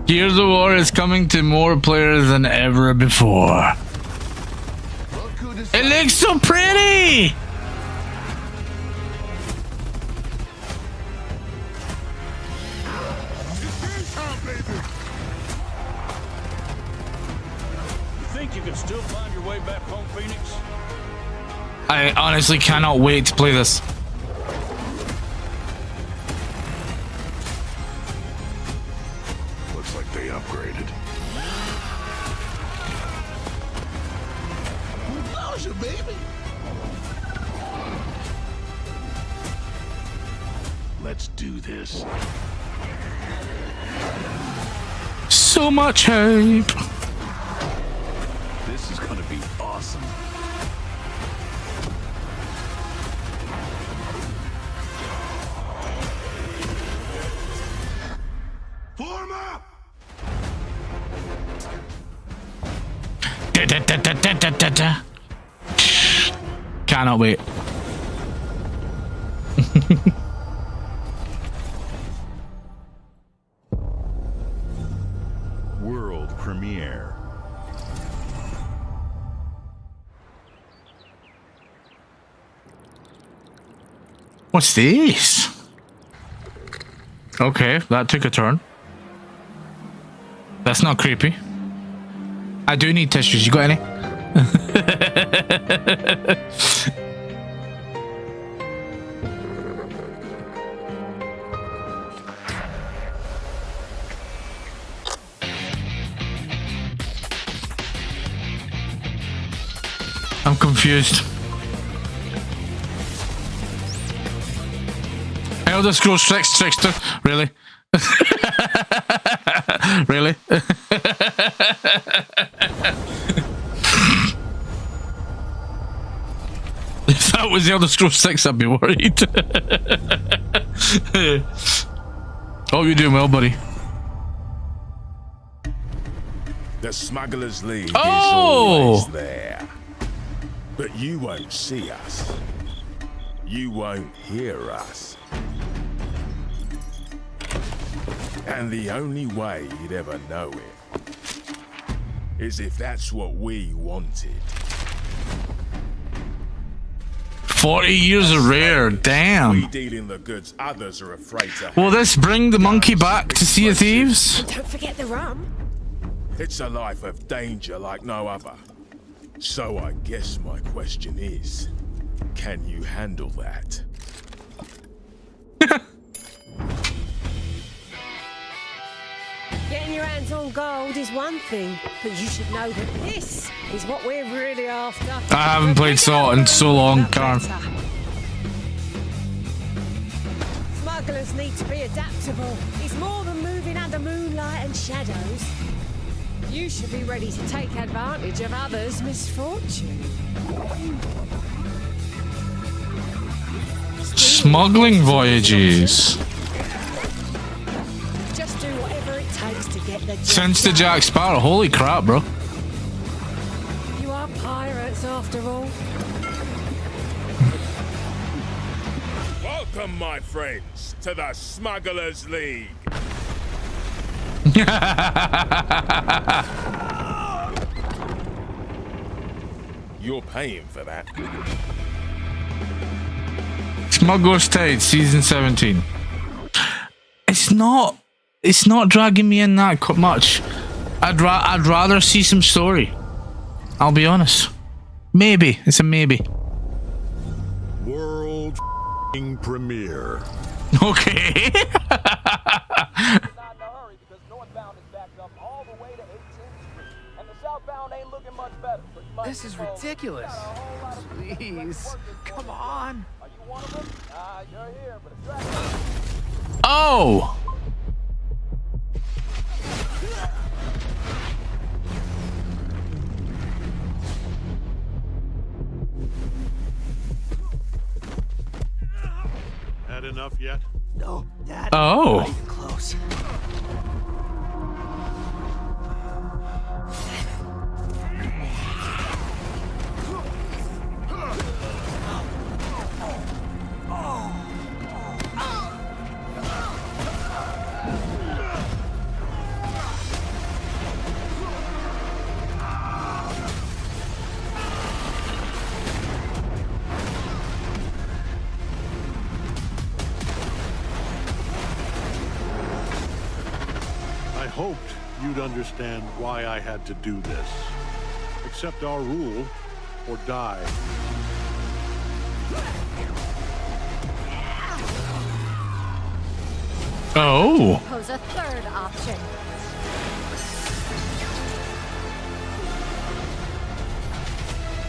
Speaker 1: Gears of War is coming to more players than ever before. It looks so pretty!
Speaker 11: Think you can still find your way back home, Phoenix?
Speaker 1: I honestly cannot wait to play this.
Speaker 11: Looks like they upgraded. How's your baby? Let's do this.
Speaker 1: So much hype.
Speaker 11: This is gonna be awesome. Form up!
Speaker 1: Cannot wait.
Speaker 18: World premiere.
Speaker 1: What's this? Okay, that took a turn. That's not creepy. I do need tissues. You got any? I'm confused. Elder Scrolls 6 Trickster? Really? Really? If that was the Elder Scrolls 6, I'd be worried. Oh, you're doing well, buddy.
Speaker 11: The Smugglers League is
Speaker 1: Oh!
Speaker 11: always there. But you won't see us. You won't hear us. And the only way you'd ever know it is if that's what we wanted.
Speaker 1: 40 years of rare,
Speaker 11: We
Speaker 1: damn.
Speaker 11: deal in the goods others are afraid to.
Speaker 1: Will this bring the monkey back to Sea of Thieves?
Speaker 5: Don't forget the rum.
Speaker 11: It's a life of danger like no other. So I guess my question is, can you handle that?
Speaker 5: Getting your hands on gold is one thing, but you should know that this is what we're really after.
Speaker 1: I haven't played Salt in so long, Karen.
Speaker 5: Smugglers need to be adaptable. It's more than moving under moonlight and shadows. You should be ready to take advantage of others' misfortune.
Speaker 1: Smuggling voyages.
Speaker 5: Just do whatever it takes to get the job
Speaker 1: Since the
Speaker 5: done.
Speaker 1: Jack Sparrow. Holy crap, bro.
Speaker 5: You are pirates after all.
Speaker 11: Welcome, my friends, to the Smugglers League. You're paying for that.
Speaker 1: Smuggler's Tide, season 17. It's not dragging me in that much. I'd rather see some story. I'll be honest. Maybe. It's a maybe.
Speaker 18: World premiere.
Speaker 1: Okay.
Speaker 2: This is ridiculous. Please, come on.
Speaker 1: Oh!
Speaker 18: enough yet?
Speaker 4: No, Dad.
Speaker 1: Oh.
Speaker 4: Not even close.
Speaker 18: I hoped you'd understand why I had to do this. Accept our rule or die.
Speaker 1: Oh.
Speaker 3: Pose a third option.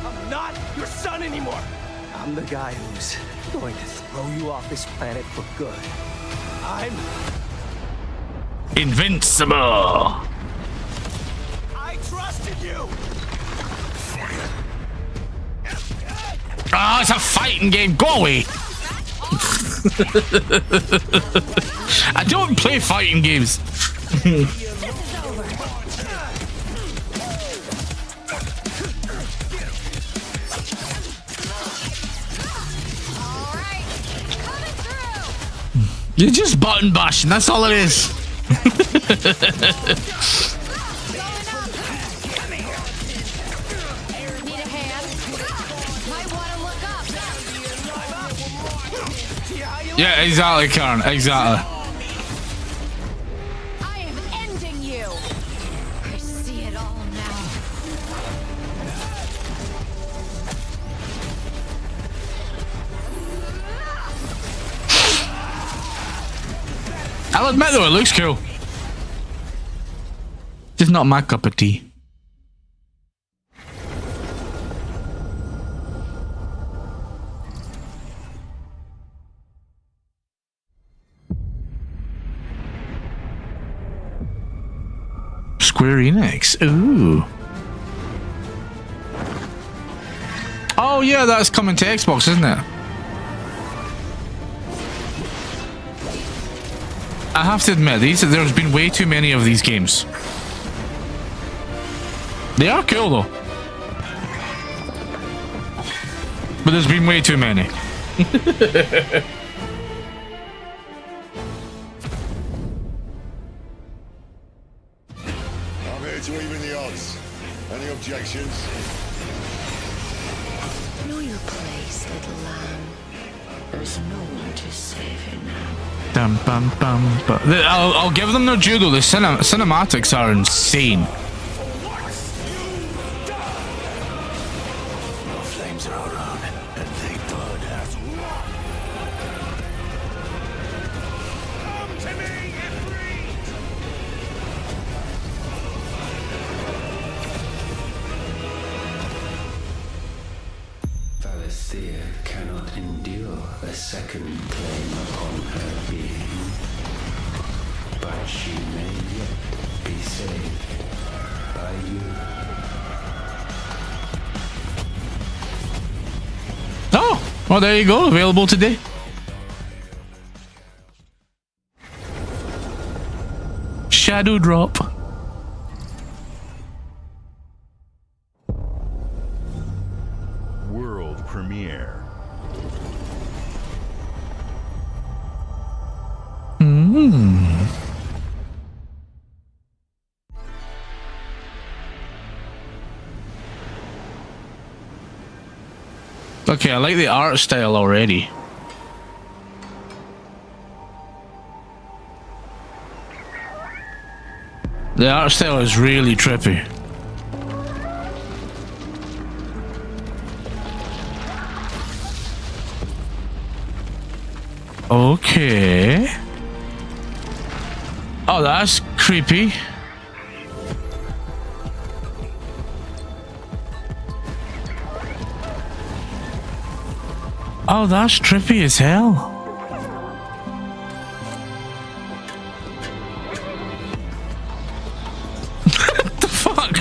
Speaker 4: I'm not your son anymore. I'm the guy who's going to throw you off this planet for good. I'm
Speaker 1: Invincible.
Speaker 4: I trusted you.
Speaker 1: Ah, it's a fighting game. Go away. I don't play fighting games. You're just button bashing. That's all it is.
Speaker 3: Need a hand? Might want to look up.
Speaker 1: Yeah, exactly, Karen. Exactly.
Speaker 3: I am ending you. I see it all now.
Speaker 1: I'll admit though, it looks cool. Just not my cup of tea. Square Enix. Ooh. Oh yeah, that's coming to Xbox, isn't it? I have to admit, there's been way too many of these games. They are cool though. But there's been way too many.
Speaker 10: I'm here to even the odds. Any objections?
Speaker 12: Know your place, little lamb. There's no one to save you now.
Speaker 1: Dum bum bum. But I'll give them their due though. The cinematics are insane.
Speaker 7: Flames are around, and they blood has
Speaker 11: Come to me, Ifrit!
Speaker 13: Valisthea cannot endure a second claim upon her being, but she may yet be saved by you.
Speaker 1: Oh, well there you go. Available today. Shadow drop.
Speaker 18: World premiere.
Speaker 1: Okay, I like the art style already. The art style is really trippy. Okay. Oh, that's creepy. Oh, that's trippy as hell. What the fuck?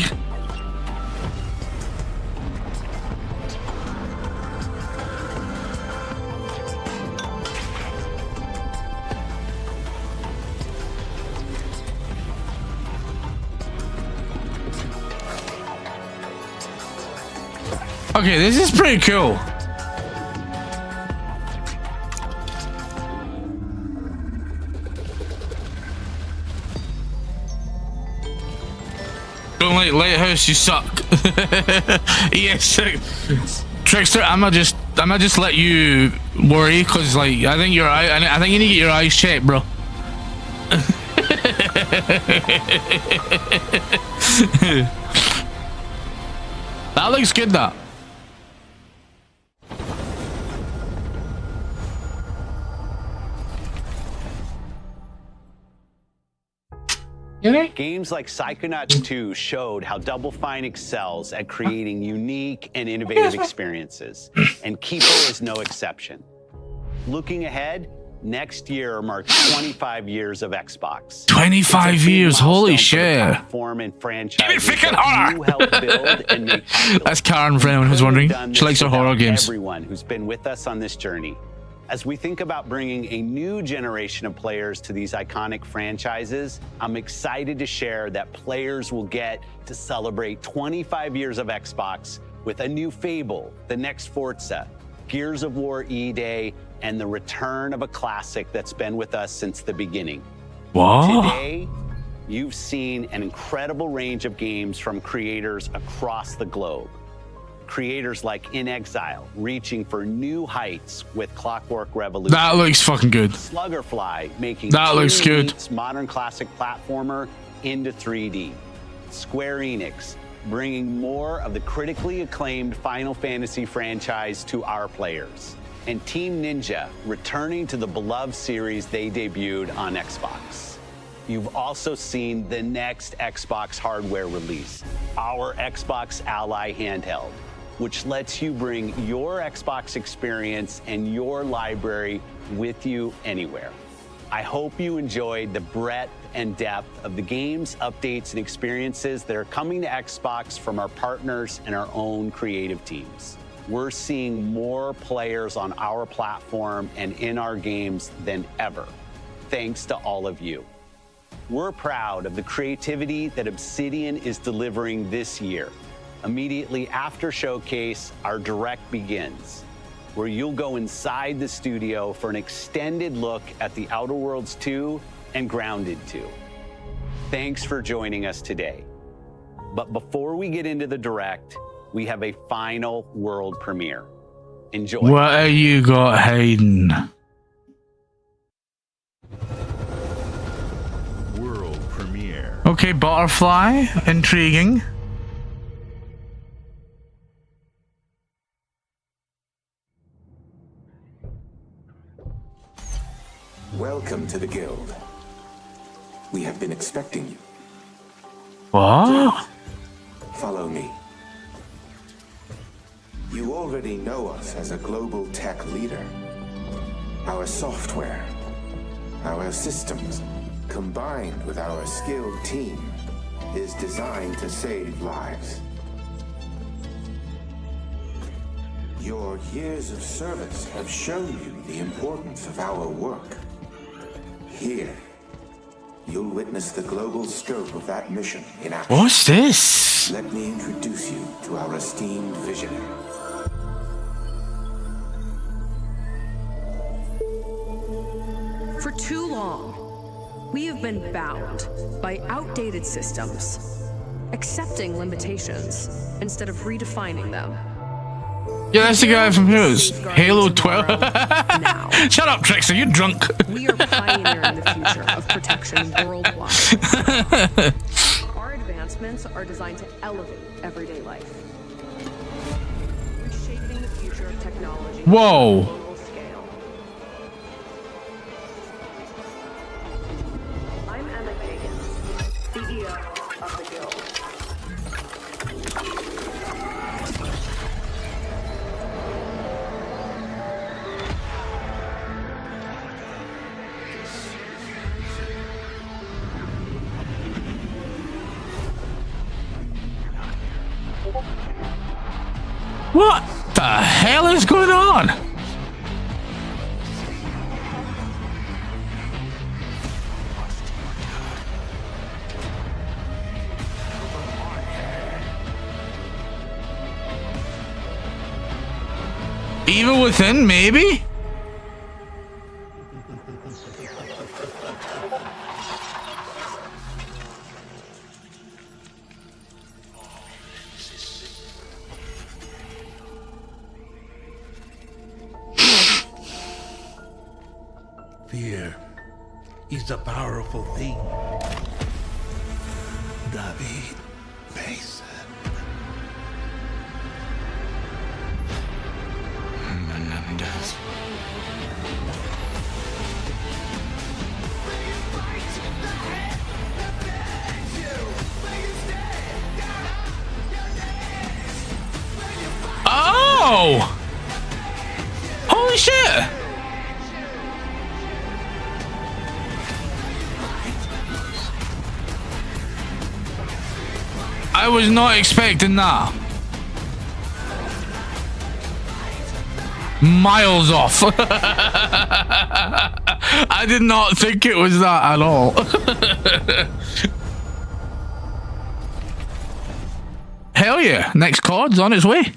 Speaker 1: Okay, this is pretty cool. Don't like Lighthouse, you suck. Yes, Trickster. I'ma just let you worry, cause like I think your eye. I think you need to get your eyes checked, bro. That looks good. That.
Speaker 14: Games like Psychonauts 2 showed how Double Fine excels at creating unique and innovative experiences, and Keeper is no exception. Looking ahead, next year marks 25 years of Xbox.
Speaker 1: 25 years, holy shit.
Speaker 14: Platform and franchise.
Speaker 1: Give me freaking horror! That's Karen, for anyone who's wondering. She likes her horror games.
Speaker 14: Everyone who's been with us on this journey. As we think about bringing a new generation of players to these iconic franchises, I'm excited to share that players will get to celebrate 25 years of Xbox with a new Fable, the next Forza, Gears of War E-Day, and the return of a classic that's been with us since the beginning.
Speaker 1: What?
Speaker 14: Today, you've seen an incredible range of games from creators across the globe. Creators like In Exile, reaching for new heights with Clockwork Revolution.
Speaker 1: That looks fucking good.
Speaker 14: Sluggerfly, making
Speaker 1: that looks good.
Speaker 14: Modern classic platformer into 3D. Square Enix, bringing more of the critically acclaimed Final Fantasy franchise to our players. And Team Ninja, returning to the beloved series they debuted on Xbox. You've also seen the next Xbox hardware release, our Xbox Ally handheld, which lets you bring your Xbox experience and your library with you anywhere. I hope you enjoyed the breadth and depth of the games, updates, and experiences that are coming to Xbox from our partners and our own creative teams. We're seeing more players on our platform and in our games than ever, thanks to all of you. We're proud of the creativity that Obsidian is delivering this year. Immediately after Showcase, our Direct begins, where you'll go inside the studio for an extended look at The Outer Worlds 2 and Grounded 2. Thanks for joining us today. But before we get into the Direct, we have a final world premiere. Enjoy.
Speaker 1: What have you got, Hayden?
Speaker 16: World premiere.
Speaker 1: Okay, Butterfly. Intriguing.
Speaker 17: Welcome to the Guild. We have been expecting you.
Speaker 1: What?
Speaker 17: Follow me. You already know us as a global tech leader. Our software, our systems, combined with our skilled team, is designed to save lives. Your years of service have shown you the importance of our work. Here, you'll witness the global scope of that mission in action.
Speaker 1: What's this?
Speaker 17: Let me introduce you to our esteemed visionary.
Speaker 19: For too long, we have been bound by outdated systems, accepting limitations instead of redefining them.
Speaker 1: Yeah, that's the guy from Heroes. Halo 12. Shut up, Trickster, you're drunk.
Speaker 19: We are pioneering the future of protection worldwide. Our advancements are designed to elevate everyday life. Reshaping the future of technology.
Speaker 1: Whoa. What the hell is going on? Evil Within, maybe?
Speaker 6: Fear is a powerful thing. David Mason.
Speaker 1: Menendez. Oh! Holy shit! I was not expecting that. Miles off. I did not think it was that at all. Hell yeah. Next card's on its way.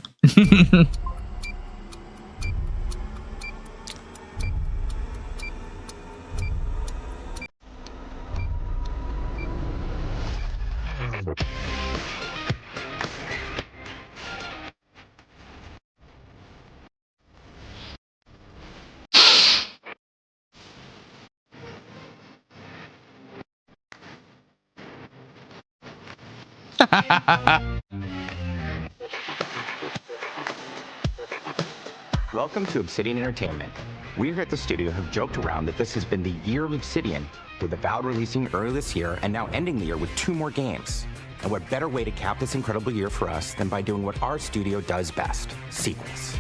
Speaker 20: Welcome to Obsidian Entertainment. We here at the studio have joked around that this has been the year of Obsidian, with Avowed releasing early this year and now ending the year with 2 more games. And what better way to cap this incredible year for us than by doing what our studio does best, sequels.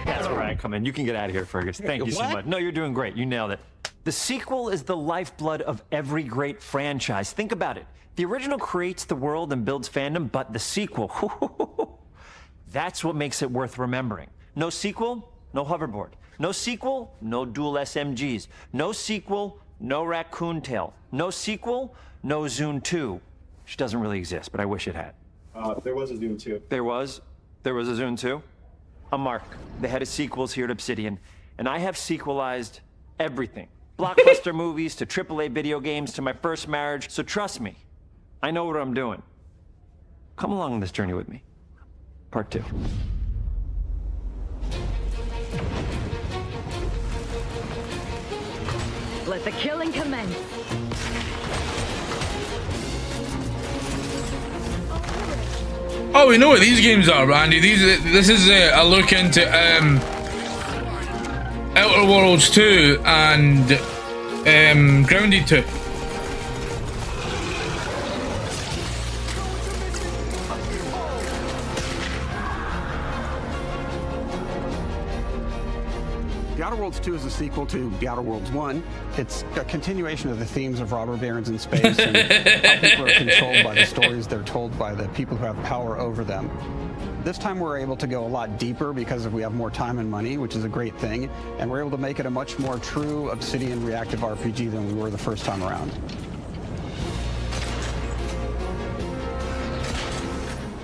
Speaker 21: That's where I come in. You can get out of here, Fergus. Thank you so much. No, you're doing great. You nailed it. The sequel is the lifeblood of every great franchise. Think about it. The original creates the world and builds fandom, but the sequel, that's what makes it worth remembering. No sequel, no hoverboard. No sequel, no dual SMGs. No sequel, no raccoon tail. No sequel, no Zune 2. Which doesn't really exist, but I wish it had.
Speaker 22: There was a Zune 2.
Speaker 21: There was a Zune 2? I'm Mark, the head of sequels here at Obsidian, and I have sequelized everything. Blockbuster movies to AAA video games to my first marriage, so trust me, I know what I'm doing. Come along on this journey with me. Part 2.
Speaker 3: Let the killing commence.
Speaker 1: Oh, we know what these games are, Randy. This is a look into Outer Worlds 2 and Grounded 2.
Speaker 23: The Outer Worlds 2 is a sequel to The Outer Worlds 1. It's a continuation of the themes of robber barons in space and how people are controlled by the stories they're told by the people who have power over them. This time we're able to go a lot deeper because we have more time and money, which is a great thing, and we're able to make it a much more true Obsidian reactive RPG than we were the first time around.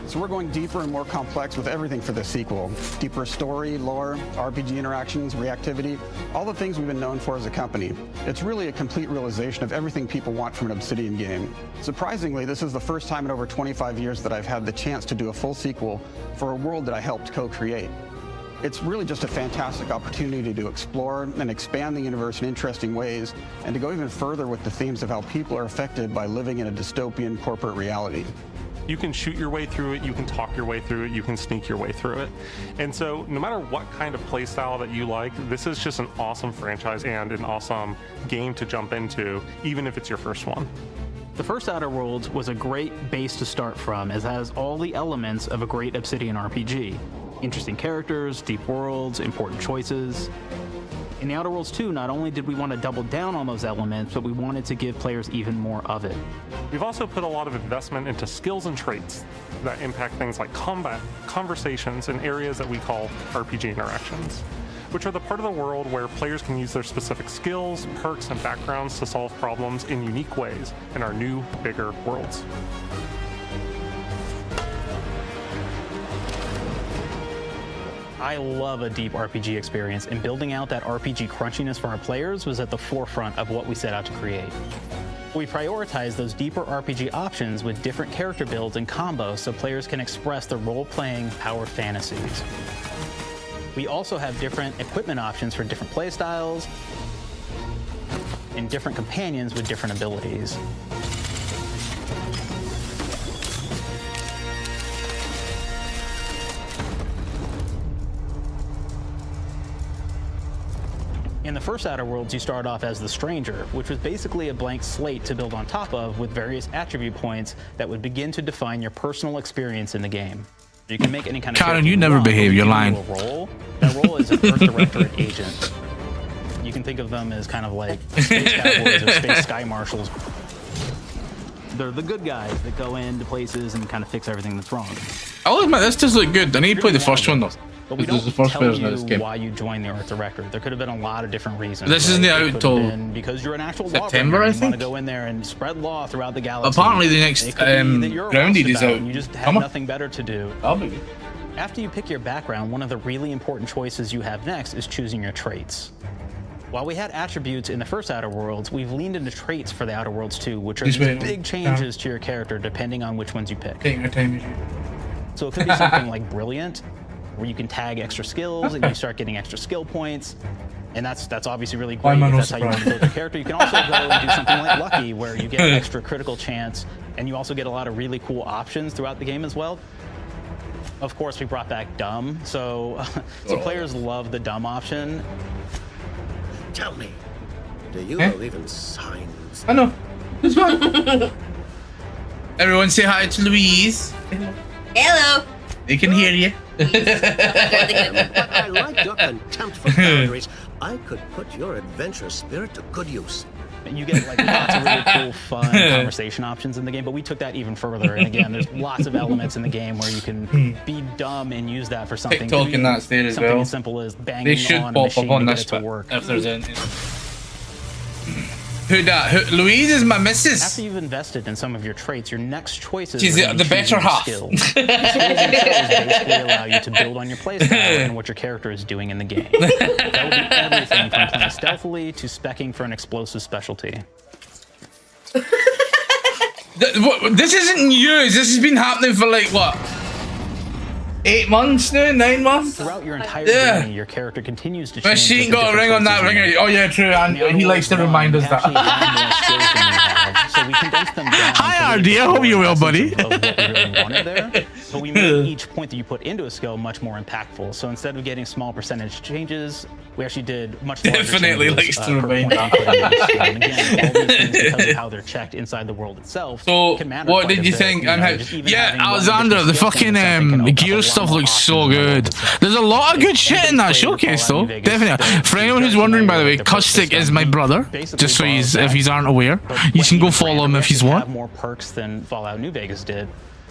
Speaker 23: So we're going deeper and more complex with everything for this sequel. Deeper story, lore, RPG interactions, reactivity, all the things we've been known for as a company. It's really a complete realization of everything people want from an Obsidian game. Surprisingly, this is the first time in over 25 years that I've had the chance to do a full sequel for a world that I helped co-create. It's really just a fantastic opportunity to explore and expand the universe in interesting ways, and to go even further with the themes of how people are affected by living in a dystopian corporate reality.
Speaker 26: You can shoot your way through it, you can talk your way through it, you can sneak your way through it. And so no matter what kind of play style that you like, this is just an awesome franchise and an awesome game to jump into, even if it's your first one.
Speaker 27: The first Outer Worlds was a great base to start from, as it has all the elements of a great Obsidian RPG. Interesting characters, deep worlds, important choices. In the Outer Worlds 2, not only did we want to double down on those elements, but we wanted to give players even more of it.
Speaker 26: We've also put a lot of investment into skills and traits that impact things like combat, conversations, and areas that we call RPG interactions, which are the part of the world where players can use their specific skills, perks, and backgrounds to solve problems in unique ways in our new, bigger worlds.
Speaker 27: I love a deep RPG experience, and building out that RPG crunchiness for our players was at the forefront of what we set out to create. We prioritize those deeper RPG options with different character builds and combos so players can express their role-playing power fantasies. We also have different equipment options for different playstyles and different companions with different abilities. In the first Outer Worlds, you start off as the Stranger, which was basically a blank slate to build on top of with various attribute points that would begin to define your personal experience in the game. You can make any kind of
Speaker 1: Karen, you never behave, you're lying.
Speaker 27: That role is an Earth Directorate agent. You can think of them as kind of like space cowboys or space sky marshals. They're the good guys that go into places and kind of fix everything that's wrong.
Speaker 1: I'll admit, this does look good. I need to play the first one though.
Speaker 27: But we
Speaker 1: This is
Speaker 27: don't
Speaker 1: the first
Speaker 27: tell
Speaker 1: version of this
Speaker 27: you
Speaker 1: game.
Speaker 27: why you joined the Earth Directorate. There could have been a lot of different reasons.
Speaker 1: This isn't
Speaker 27: It
Speaker 1: out
Speaker 27: could have
Speaker 1: until
Speaker 27: been because you're an actual
Speaker 1: September,
Speaker 27: lawbreaker
Speaker 1: I
Speaker 27: and you want
Speaker 1: think.
Speaker 27: to go in there and spread law throughout the galaxy.
Speaker 1: Apparently the next
Speaker 27: It could be that you're a
Speaker 1: Grounded is
Speaker 27: roustabout
Speaker 1: out.
Speaker 27: and you just have
Speaker 1: Summer.
Speaker 27: nothing better to do.
Speaker 1: That'll be good.
Speaker 27: After you pick your background, one of the really important choices you have next is choosing your traits. While we had attributes in the first Outer Worlds, we've leaned into traits for the Outer Worlds too, which are
Speaker 1: Just
Speaker 27: these
Speaker 1: wait.
Speaker 27: big changes to your character depending on which ones you pick.
Speaker 1: Take your time.
Speaker 27: So it could be something like Brilliant, where you can tag extra skills and you start getting extra skill points. And that's obviously really
Speaker 1: Why
Speaker 27: great
Speaker 1: am I
Speaker 27: if
Speaker 1: not
Speaker 27: that's how you want to build your character. You can also go and do something like Lucky, where you get an extra critical chance, and you also get a lot of really cool options throughout the game as well. Of course, we brought back Dumb, so players love the Dumb option.
Speaker 5: Tell me, do you believe in signs?
Speaker 1: I know. This one. Everyone say hi to Louise.
Speaker 3: Hello.
Speaker 1: They can hear you.
Speaker 5: But I like your contempt for boundaries. I could put your adventurous spirit to good use.
Speaker 27: You get like lots of really cool, fun conversation options in the game, but we took that even further. And again, there's lots of elements in the game where you can be dumb and use that for something.
Speaker 1: TikTok and that's there as
Speaker 27: something
Speaker 1: well.
Speaker 27: as simple as banging
Speaker 1: They should
Speaker 27: on a
Speaker 1: pop
Speaker 27: machine
Speaker 1: up on
Speaker 27: to
Speaker 1: this
Speaker 27: get it to
Speaker 1: bit
Speaker 27: work.
Speaker 1: if there's anything. Who that? Who, Louise is my missus.
Speaker 27: After you've invested in some of your traits, your next choices
Speaker 1: She's
Speaker 27: are gonna
Speaker 1: the
Speaker 27: be
Speaker 1: better
Speaker 27: choosing
Speaker 1: half.
Speaker 27: skills. Skills basically allow you to build on your playstyle and what your character is doing in the game. That will be everything from playing stealthily to specking for an explosive specialty.
Speaker 1: This isn't news. This has been happening for like what? 8 months now? 9 months?
Speaker 27: Throughout your entire journey, your character continues to change.
Speaker 1: My she ain't
Speaker 27: with the
Speaker 1: got a
Speaker 27: different
Speaker 1: ring on that
Speaker 27: choices you
Speaker 1: ringer.
Speaker 27: make.
Speaker 1: Oh yeah, true. And he likes to remind us that.
Speaker 27: So we condense them down.
Speaker 1: Hi, RD. I hope you're well, buddy.
Speaker 27: Of what you really wanted there, but we make each point that you put into a skill much more impactful. So instead of getting small percentage changes, we actually did much larger
Speaker 1: Definitely
Speaker 27: changes,
Speaker 1: likes to
Speaker 27: per
Speaker 1: remind
Speaker 27: point you put into the skill. And again, all these things, because of how they're checked inside the world itself,
Speaker 1: So,
Speaker 27: can matter
Speaker 1: what
Speaker 27: quite
Speaker 1: did
Speaker 27: a
Speaker 1: you
Speaker 27: bit.
Speaker 1: think?
Speaker 27: You
Speaker 1: And
Speaker 27: know,
Speaker 1: how,
Speaker 27: just even
Speaker 1: yeah,
Speaker 27: having one
Speaker 1: Alexander,
Speaker 27: different
Speaker 1: the
Speaker 27: skill set
Speaker 1: fucking
Speaker 27: in something can open up a
Speaker 1: gear
Speaker 27: lot
Speaker 1: stuff
Speaker 27: more
Speaker 1: looks so
Speaker 27: options in the world
Speaker 1: good.
Speaker 27: itself.
Speaker 1: There's a lot of good shit in that showcase, though. Definitely. For anyone who's wondering, by the way, Custic is my brother. Just so if he's aren't aware, you can go follow him if he's
Speaker 27: have
Speaker 1: want.
Speaker 27: more perks than Fallout New Vegas did.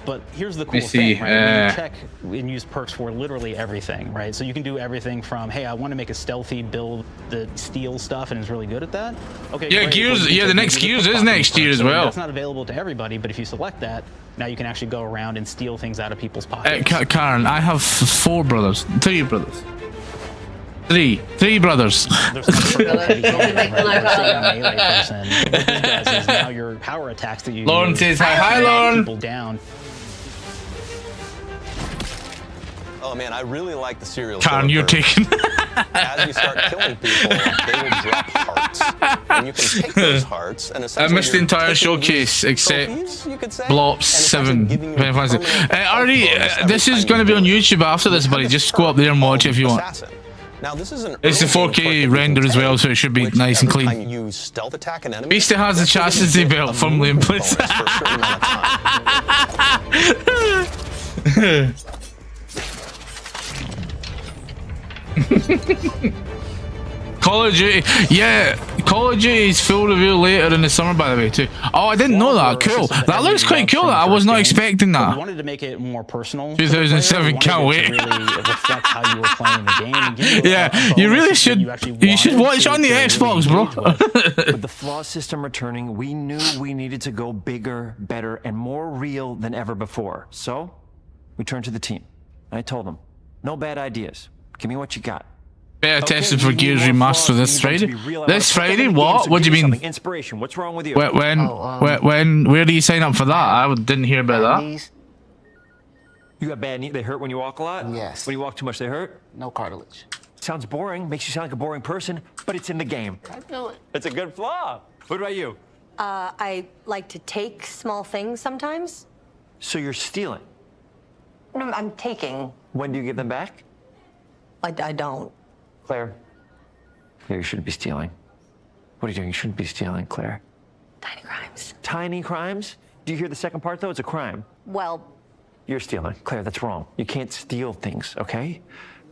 Speaker 27: But here's the
Speaker 1: Let me
Speaker 27: cool
Speaker 1: see,
Speaker 27: thing, right? When you check and use perks for literally everything, right? So you can do everything from, hey, I want to make a stealthy build the steel stuff and is really good at that. Okay.
Speaker 1: Yeah,
Speaker 27: great.
Speaker 1: Gears.
Speaker 27: Well, you
Speaker 1: Yeah,
Speaker 27: can
Speaker 1: the
Speaker 27: take
Speaker 1: next
Speaker 27: the
Speaker 1: Gears is
Speaker 27: pickpocketing
Speaker 1: next year
Speaker 27: perk.
Speaker 1: as
Speaker 27: So
Speaker 1: well.
Speaker 27: That's not available to everybody, but if you select that, now you can actually go around and steal things out of people's pockets.
Speaker 1: Karen, I have 4 brothers. 3 brothers. 3 brothers.
Speaker 27: There's some right? We're saying a melee person. What this does is now your power attacks that you
Speaker 1: Lauren
Speaker 27: use
Speaker 1: says hi. Hi,
Speaker 27: knock
Speaker 1: Lauren.
Speaker 27: people down.
Speaker 8: Oh man, I really like the serial
Speaker 1: Karen,
Speaker 8: killer
Speaker 1: you're
Speaker 8: perk.
Speaker 1: taking.
Speaker 8: As you start killing people, they will drop hearts. And you can take those hearts and
Speaker 1: I
Speaker 8: essentially
Speaker 1: missed the entire showcase except Blops 7. Final Fantasy. Artie, this is going to be on YouTube after this, buddy. Just go up there and watch it if you want.
Speaker 8: Now, this is an
Speaker 1: It's the 4K render as well, so it should be nice and clean.
Speaker 8: you use stealth attack an enemy.
Speaker 1: Beastie has the chastity belt firmly in place. Call of Duty, yeah, Call of Duty's full reveal later in the summer, by the way, too. Oh, I didn't know that. Cool. That looks quite cool. I was not expecting
Speaker 27: We
Speaker 1: that.
Speaker 27: wanted to make it more personal.
Speaker 1: 2007, can't wait.
Speaker 27: Really reflect how you were playing the game. And give you
Speaker 1: Yeah, you really should. You should watch it on the Xbox, bro.
Speaker 21: With the flaw system returning, we knew we needed to go bigger, better, and more real than ever before. So, we turned to the team. I told them, no bad ideas. Give me what you got.
Speaker 1: Beta tested for Gears Remastered this Friday. This Friday? What? What do you mean?
Speaker 21: Inspiration. What's wrong with you?
Speaker 1: When? Where do you sign up for that? I didn't hear about that.
Speaker 21: You got bad knees? They hurt when you walk a lot?
Speaker 2: Yes.
Speaker 21: When you walk too much, they hurt?
Speaker 2: No cartilage.
Speaker 21: Sounds boring. Makes you sound like a boring person, but it's in the game.
Speaker 2: I know it.
Speaker 21: It's a good flaw. What about you?
Speaker 4: I like to take small things sometimes.
Speaker 21: So you're stealing?
Speaker 4: No, I'm taking.
Speaker 21: When do you give them back?
Speaker 4: I don't.
Speaker 21: Claire. You shouldn't be stealing. What are you doing? You shouldn't be stealing, Claire.
Speaker 4: Tiny crimes.
Speaker 21: Tiny crimes? Do you hear the second part, though? It's a crime.
Speaker 4: Well,
Speaker 21: You're stealing. Claire, that's wrong. You can't steal things, okay?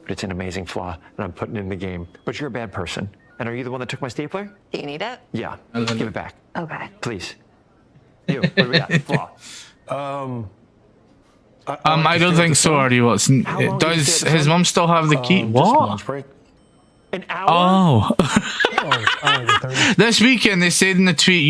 Speaker 21: But it's an amazing flaw, and I'm putting it in the game. But you're a bad person. And are you the one that took my stapler?
Speaker 4: do you need it?
Speaker 21: Yeah. Give it back.
Speaker 4: Okay.
Speaker 21: Please. You. What do we got? Flaw.
Speaker 1: I don't think so, Artie Watson. Does his mum still have the key? What?
Speaker 21: An hour?
Speaker 1: Oh. This weekend they said in the tweet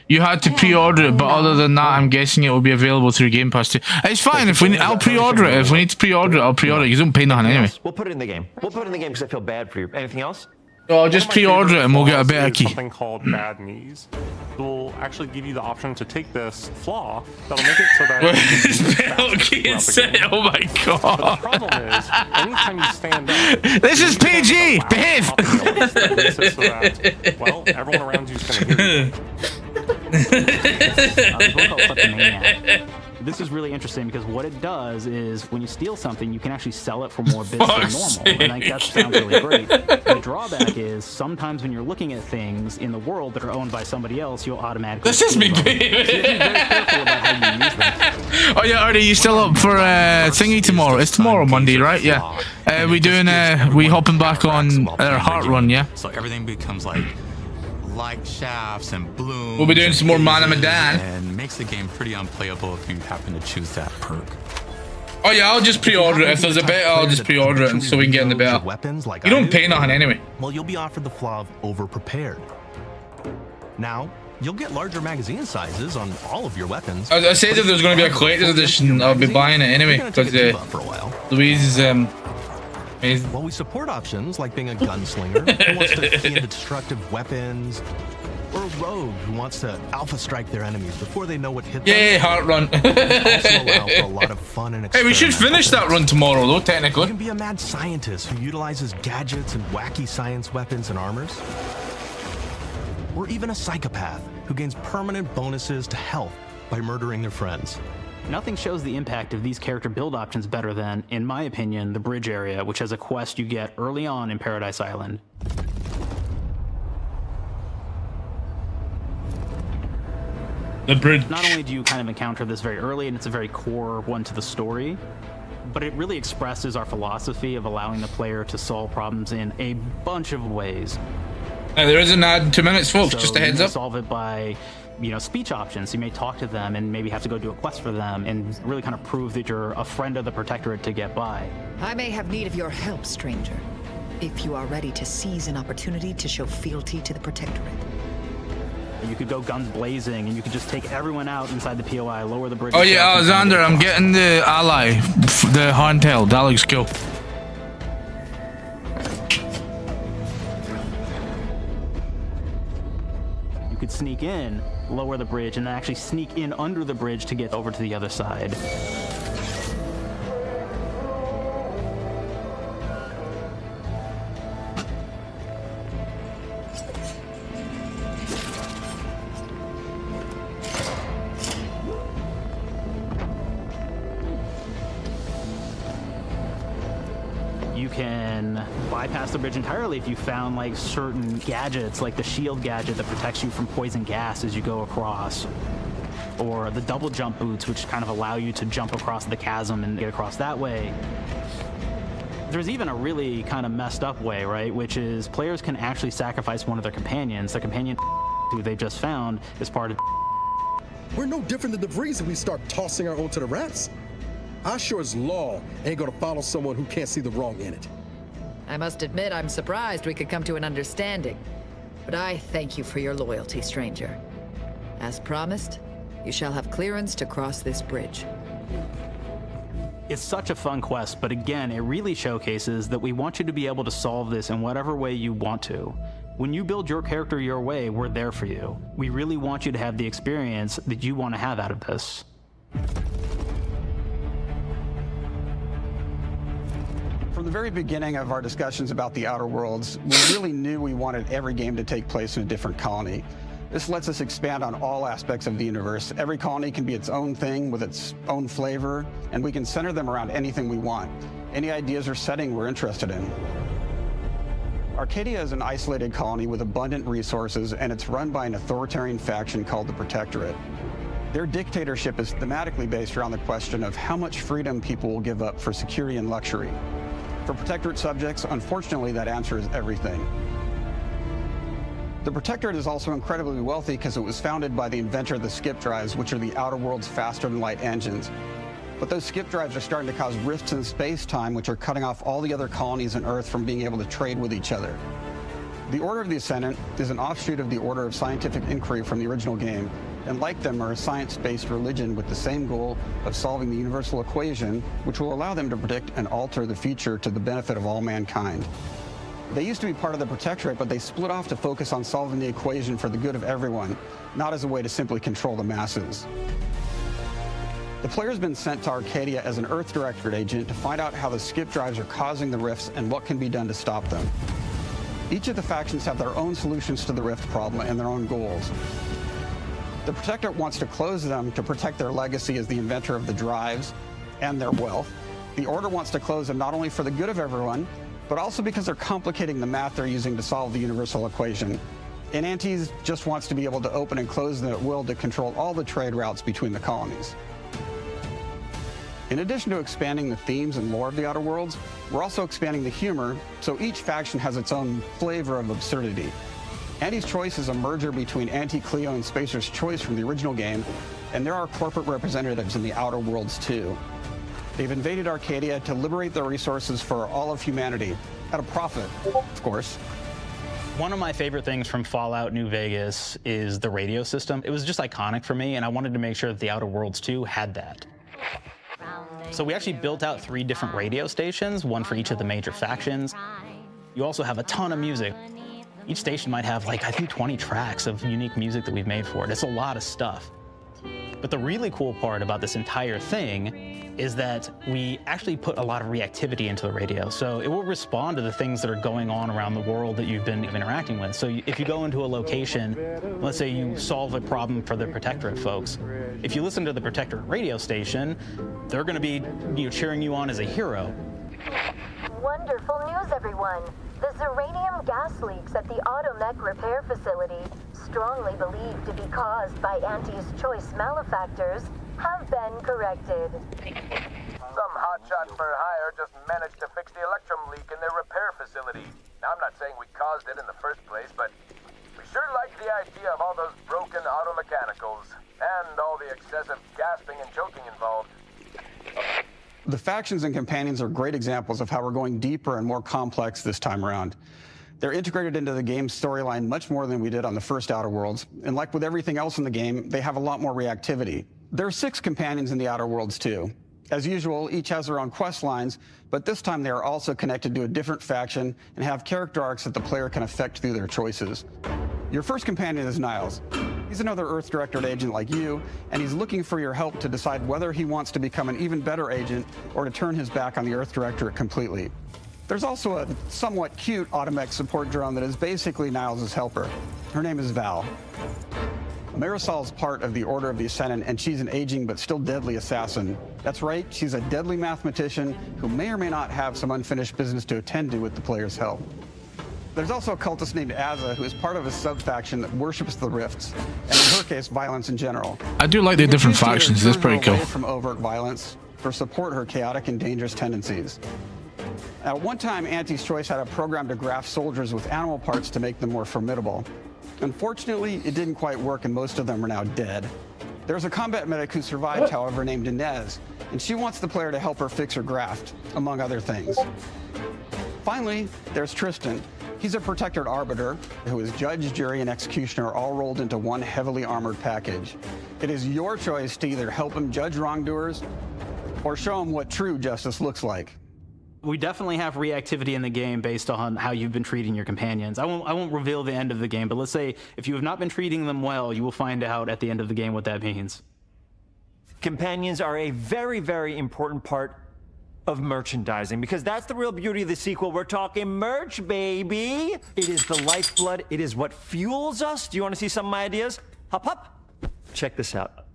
Speaker 1: you had to pre-order it, but other than that, I'm guessing it will be available through Game Pass too. It's fine if I'll pre-order it. If we need to pre-order it, I'll pre-order it. You don't pay nothing anyway.
Speaker 21: We'll put it in the game. We'll put it in the game because I feel bad for you. Anything else?
Speaker 1: Oh, just pre-order it and we'll get a better key.
Speaker 26: Something called bad knees. Will actually give you the option to take this flaw that'll make it so that
Speaker 1: Oh my god!
Speaker 26: But the problem is, anytime you stand up,
Speaker 1: this is PG. Behave.
Speaker 26: So that, well, everyone around you is going to hear you.
Speaker 27: This is really interesting because what it does is when you steal something, you can actually sell it for more bits than normal. And I think that sounds really great. The drawback is sometimes when you're looking at things in the world that are owned by somebody else, you'll automatically.
Speaker 1: This is me, baby.
Speaker 27: So be very careful about how you use them.
Speaker 1: Oh yeah, Artie, you still up for thingy tomorrow? It's tomorrow, Monday, right? Yeah. We doing we hopping back on our heart run, yeah.
Speaker 9: So everything becomes like light shafts and blooms.
Speaker 1: We'll be doing some more Medan.
Speaker 9: And makes the game pretty unplayable if you happen to choose that perk.
Speaker 1: Oh yeah, I'll just pre-order it. If there's a beta, I'll just pre-order it so we can get in the beta. You don't pay nothing anyway.
Speaker 15: Well, you'll be offered the flaw of over-prepared. Now, you'll get larger magazine sizes on all of your weapons.
Speaker 1: I said if there's going to be a collector's edition, I'll be buying it anyway because Louise is
Speaker 15: Well, we support options like being a gunslinger who wants to fiend destructive weapons, or a rogue who wants to alpha strike their enemies before they know what hit them.
Speaker 1: Yay, heart run.
Speaker 15: We also allow for a lot of fun and
Speaker 1: Hey, we should finish that run tomorrow though, technically.
Speaker 15: You can be a mad scientist who utilizes gadgets and wacky science weapons and armors. Or even a psychopath who gains permanent bonuses to health by murdering their friends.
Speaker 27: Nothing shows the impact of these character build options better than, in my opinion, the bridge area, which has a quest you get early on in Paradise Island.
Speaker 1: The bridge.
Speaker 27: Not only do you kind of encounter this very early, and it's a very core one to the story, but it really expresses our philosophy of allowing the player to solve problems in a bunch of ways.
Speaker 1: There is an ad in 2 minutes, folks.
Speaker 27: So
Speaker 1: just a heads up.
Speaker 27: Solve it by, speech options. You may talk to them and maybe have to go do a quest for them and really kind of prove that you're a friend of the Protectorate to get by.
Speaker 22: I may have need of your help, stranger, if you are ready to seize an opportunity to show fealty to the Protectorate.
Speaker 27: You could go guns blazing and you could just take everyone out inside the POI, lower the bridge.
Speaker 1: Oh yeah, Alexander, I'm getting the ally, the Horntail. That looks cool.
Speaker 27: You could sneak in, lower the bridge, and then actually sneak in under the bridge to get over to the other side. You can bypass the bridge entirely if you found like certain gadgets, like the shield gadget that protects you from poison gas as you go across, or the double jump boots, which kind of allow you to jump across the chasm and get across that way. There's even a really kind of messed up way, right? Which is players can actually sacrifice one of their companions. Their companion who they just found is part of.
Speaker 24: We're no different than the Vrees if we start tossing our own to the rats. I sure as law ain't gonna follow someone who can't see the wrong in it.
Speaker 22: I must admit, I'm surprised we could come to an understanding. But I thank you for your loyalty, stranger. As promised, you shall have clearance to cross this bridge.
Speaker 27: It's such a fun quest, but again, it really showcases that we want you to be able to solve this in whatever way you want to. When you build your character your way, we're there for you. We really want you to have the experience that you want to have out of this.
Speaker 23: From the very beginning of our discussions about the Outer Worlds, we really knew we wanted every game to take place in a different colony. This lets us expand on all aspects of the universe. Every colony can be its own thing with its own flavor, and we can center them around anything we want. Any ideas or setting we're interested in. Arcadia is an isolated colony with abundant resources, and it's run by an authoritarian faction called the Protectorate. Their dictatorship is thematically based around the question of how much freedom people will give up for security and luxury. For Protectorate subjects, unfortunately, that answer is everything. The Protectorate is also incredibly wealthy because it was founded by the inventor of the skip drives, which are the Outer World's faster-than-light engines. But those skip drives are starting to cause rifts in space-time, which are cutting off all the other colonies on Earth from being able to trade with each other. The Order of the Ascendant is an offshoot of the Order of Scientific Inquiry from the original game, and like them are a science-based religion with the same goal of solving the universal equation, which will allow them to predict and alter the future to the benefit of all mankind. They used to be part of the Protectorate, but they split off to focus on solving the equation for the good of everyone, not as a way to simply control the masses. The player's been sent to Arcadia as an Earth Directorate agent to find out how the skip drives are causing the rifts and what can be done to stop them. Each of the factions have their own solutions to the rift problem and their own goals. The Protectorate wants to close them to protect their legacy as the inventor of the drives and their wealth. The Order wants to close them not only for the good of everyone, but also because they're complicating the math they're using to solve the universal equation. And Antes just wants to be able to open and close them at will to control all the trade routes between the colonies. In addition to expanding the themes and lore of the Outer Worlds, we're also expanding the humor, so each faction has its own flavor of absurdity. Antes Choice is a merger between Anti-Cleo and Spacer's Choice from the original game, and there are corporate representatives in the Outer Worlds too. They've invaded Arcadia to liberate their resources for all of humanity, at a profit, of course.
Speaker 27: One of my favorite things from Fallout New Vegas is the radio system. It was just iconic for me, and I wanted to make sure that the Outer Worlds 2 had that. So we actually built out 3 different radio stations, one for each of the major factions. You also have a ton of music. Each station might have, like, I think 20 tracks of unique music that we've made for it. It's a lot of stuff. But the really cool part about this entire thing is that we actually put a lot of reactivity into the radio. So it will respond to the things that are going on around the world that you've been interacting with. So if you go into a location, let's say you solve a problem for the Protectorate folks, if you listen to the Protectorate radio station, they're going to be cheering you on as a hero.
Speaker 3: Wonderful news, everyone. The Zeranium gas leaks at the Automech repair facility, strongly believed to be caused by Anti's Choice malefactors, have been corrected.
Speaker 2: Some hotshot for hire just managed to fix the electrum leak in their repair facility. Now, I'm not saying we caused it in the first place, but we sure like the idea of all those broken auto mechanicals and all the excessive gasping and choking involved.
Speaker 23: The factions and companions are great examples of how we're going deeper and more complex this time around. They're integrated into the game's storyline much more than we did on the first Outer Worlds, and like with everything else in the game, they have a lot more reactivity. There are 6 companions in the Outer Worlds too. As usual, each has their own quest lines, but this time they are also connected to a different faction and have character arcs that the player can affect through their choices. Your first companion is Niles. He's another Earth Directorate agent like you, and he's looking for your help to decide whether he wants to become an even better agent or to turn his back on the Earth Directorate completely. There's also a somewhat cute Automech support drone that is basically Niles' helper. Her name is Val. Marisol's part of the Order of the Ascendant, and she's an aging but still deadly assassin. That's right, she's a deadly mathematician who may or may not have some unfinished business to attend to with the player's help. There's also a cultist named Azza, who is part of a sub-faction that worships the rifts, and in her case, violence in general.
Speaker 1: I do like the different factions. That's pretty cool.
Speaker 23: From overt violence, or support her chaotic and dangerous tendencies. At one time, Anti's Choice had a program to graft soldiers with animal parts to make them more formidable. Unfortunately, it didn't quite work, and most of them are now dead. There's a combat medic who survived, however, named Inez, and she wants the player to help her fix her graft, among other things. Finally, there's Tristan. He's a Protectorate arbiter who is judge, jury, and executioner all rolled into one heavily armored package. It is your choice to either help him judge wrongdoers or show them what true justice looks like.
Speaker 27: We definitely have reactivity in the game based on how you've been treating your companions. I won't reveal the end of the game, but let's say if you have not been treating them well, you will find out at the end of the game what that means.
Speaker 21: Companions are a very, very important part of merchandising, because that's the real beauty of the sequel. We're talking merch, baby. It is the lifeblood. It is what fuels us. Do you want to see some of my ideas? Hop, hop. Check this out.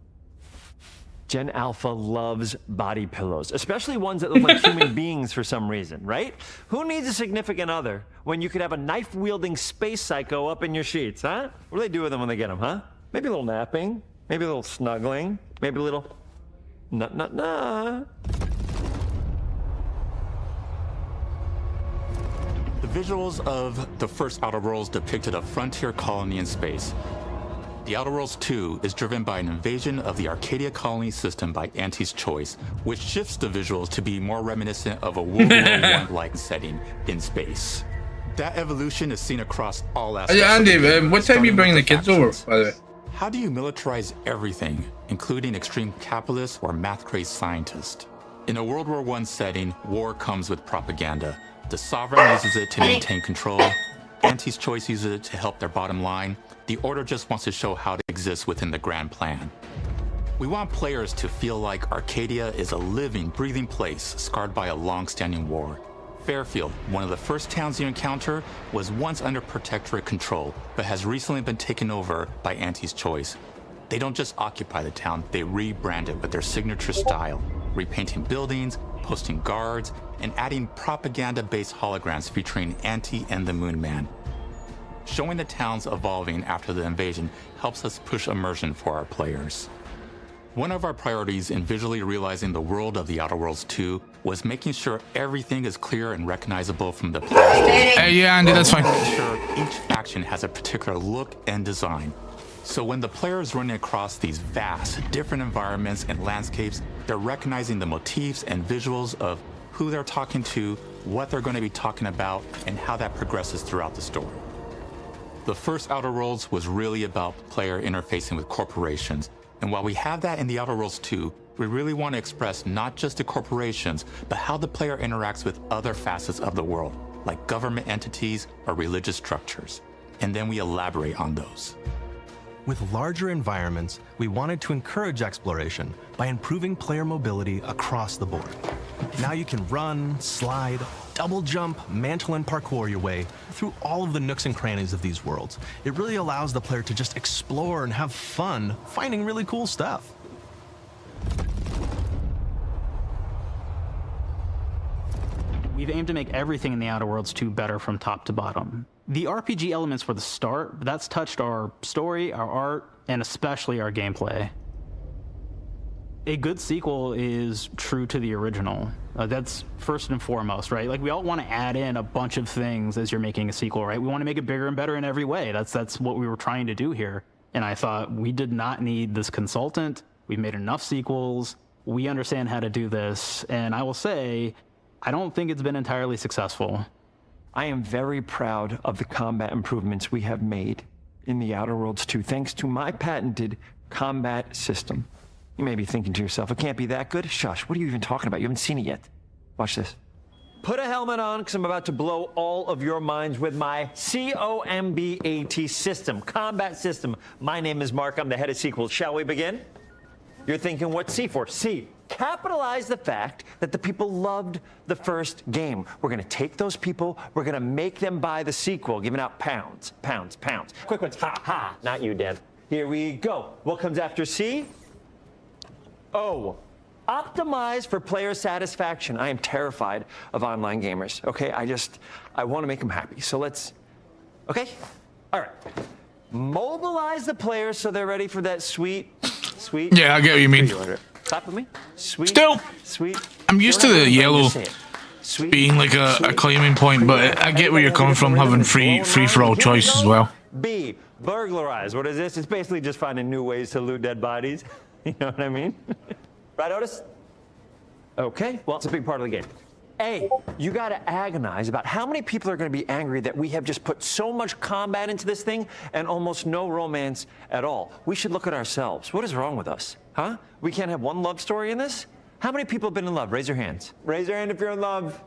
Speaker 21: Gen Alpha loves body pillows, especially ones that look like human beings for some reason, right? Who needs a significant other when you could have a knife-wielding space psycho up in your sheets, huh? What do they do with them when they get them, huh? Maybe a little napping, maybe a little snuggling, maybe a little nut.
Speaker 7: The visuals of the first Outer Worlds depicted a frontier colony in space. The Outer Worlds 2 is driven by an invasion of the Arcadia colony system by Anti's choice, which shifts the visuals to be more reminiscent of a World War I-like setting in space. That evolution is seen across all aspects.
Speaker 1: Yeah, Andy, what time are you bringing the kids over, by the way?
Speaker 7: How do you militarize everything, including extreme capitalists or math-crazed scientists? In a World War I setting, war comes with propaganda. The Sovereign uses it to maintain control. Anti's choice uses it to help their bottom line. The Order just wants to show how it exists within the grand plan. We want players to feel like Arcadia is a living, breathing place scarred by a long-standing war. Fairfield, one of the first towns you encounter, was once under protectorate control, but has recently been taken over by Anti's choice. They don't just occupy the town, they rebrand it with their signature style, repainting buildings, posting guards, and adding propaganda-based holograms featuring Anti and the Moon Man. Showing the towns evolving after the invasion helps us push immersion for our players. One of our priorities in visually realizing the world of the Outer Worlds 2 was making sure everything is clear and recognizable from the players.
Speaker 1: Hey, yeah, Andy, that's fine.
Speaker 7: Making sure each action has a particular look and design. So when the player is running across these vast, different environments and landscapes, they're recognizing the motifs and visuals of who they're talking to, what they're going to be talking about, and how that progresses throughout the story. The first Outer Worlds was really about the player interfacing with corporations. And while we have that in the Outer Worlds 2, we really want to express not just the corporations, but how the player interacts with other facets of the world, like government entities or religious structures. And then we elaborate on those.
Speaker 15: With larger environments, we wanted to encourage exploration by improving player mobility across the board. Now you can run, slide, double jump, mantle, and parkour your way through all of the nooks and crannies of these worlds. It really allows the player to just explore and have fun finding really cool stuff.
Speaker 27: We've aimed to make everything in the Outer Worlds 2 better from top to bottom. The RPG elements were the start, but that's touched our story, our art, and especially our gameplay. A good sequel is true to the original. That's first and foremost, right? Like, we all want to add in a bunch of things as you're making a sequel, right? We want to make it bigger and better in every way. That's what we were trying to do here. And I thought, we did not need this consultant. We've made enough sequels. We understand how to do this. And I will say, I don't think it's been entirely successful.
Speaker 21: I am very proud of the combat improvements we have made in the Outer Worlds 2, thanks to my patented combat system. You may be thinking to yourself, it can't be that good? Shush, what are you even talking about? You haven't seen it yet. Watch this. Put a helmet on, because I'm about to blow all of your minds with my COMBAT system, combat system. My name is Mark, I'm the head of sequels. Shall we begin? You're thinking, what's C for? C. Capitalize the fact that the people loved the first game. We're going to take those people, we're going to make them buy the sequel, giving out pounds, pounds, pounds. Quick ones, ha, ha, not you, Dan. Here we go. What comes after C? O. Optimize for player satisfaction. I am terrified of online gamers, okay? I want to make them happy. So let's, okay? All right. Mobilize the players so they're ready for that sweet.
Speaker 1: Yeah, I get what you mean.
Speaker 21: Clap with me. Sweet.
Speaker 1: Still,
Speaker 21: sweet.
Speaker 1: I'm used to the yellow being like a claiming point, but I get where you're coming from, having free for all choice as well.
Speaker 21: B. Burglarize. What is this? It's basically just finding new ways to loot dead bodies. You know what I mean? Right, Otis? Okay, well, it's a big part of the game. A, you gotta agonize about how many people are gonna be angry that we have just put so much combat into this thing and almost no romance at all. We should look at ourselves. What is wrong with us? Huh? We can't have one love story in this? How many people have been in love? Raise your hands. Raise your hand if you're in love.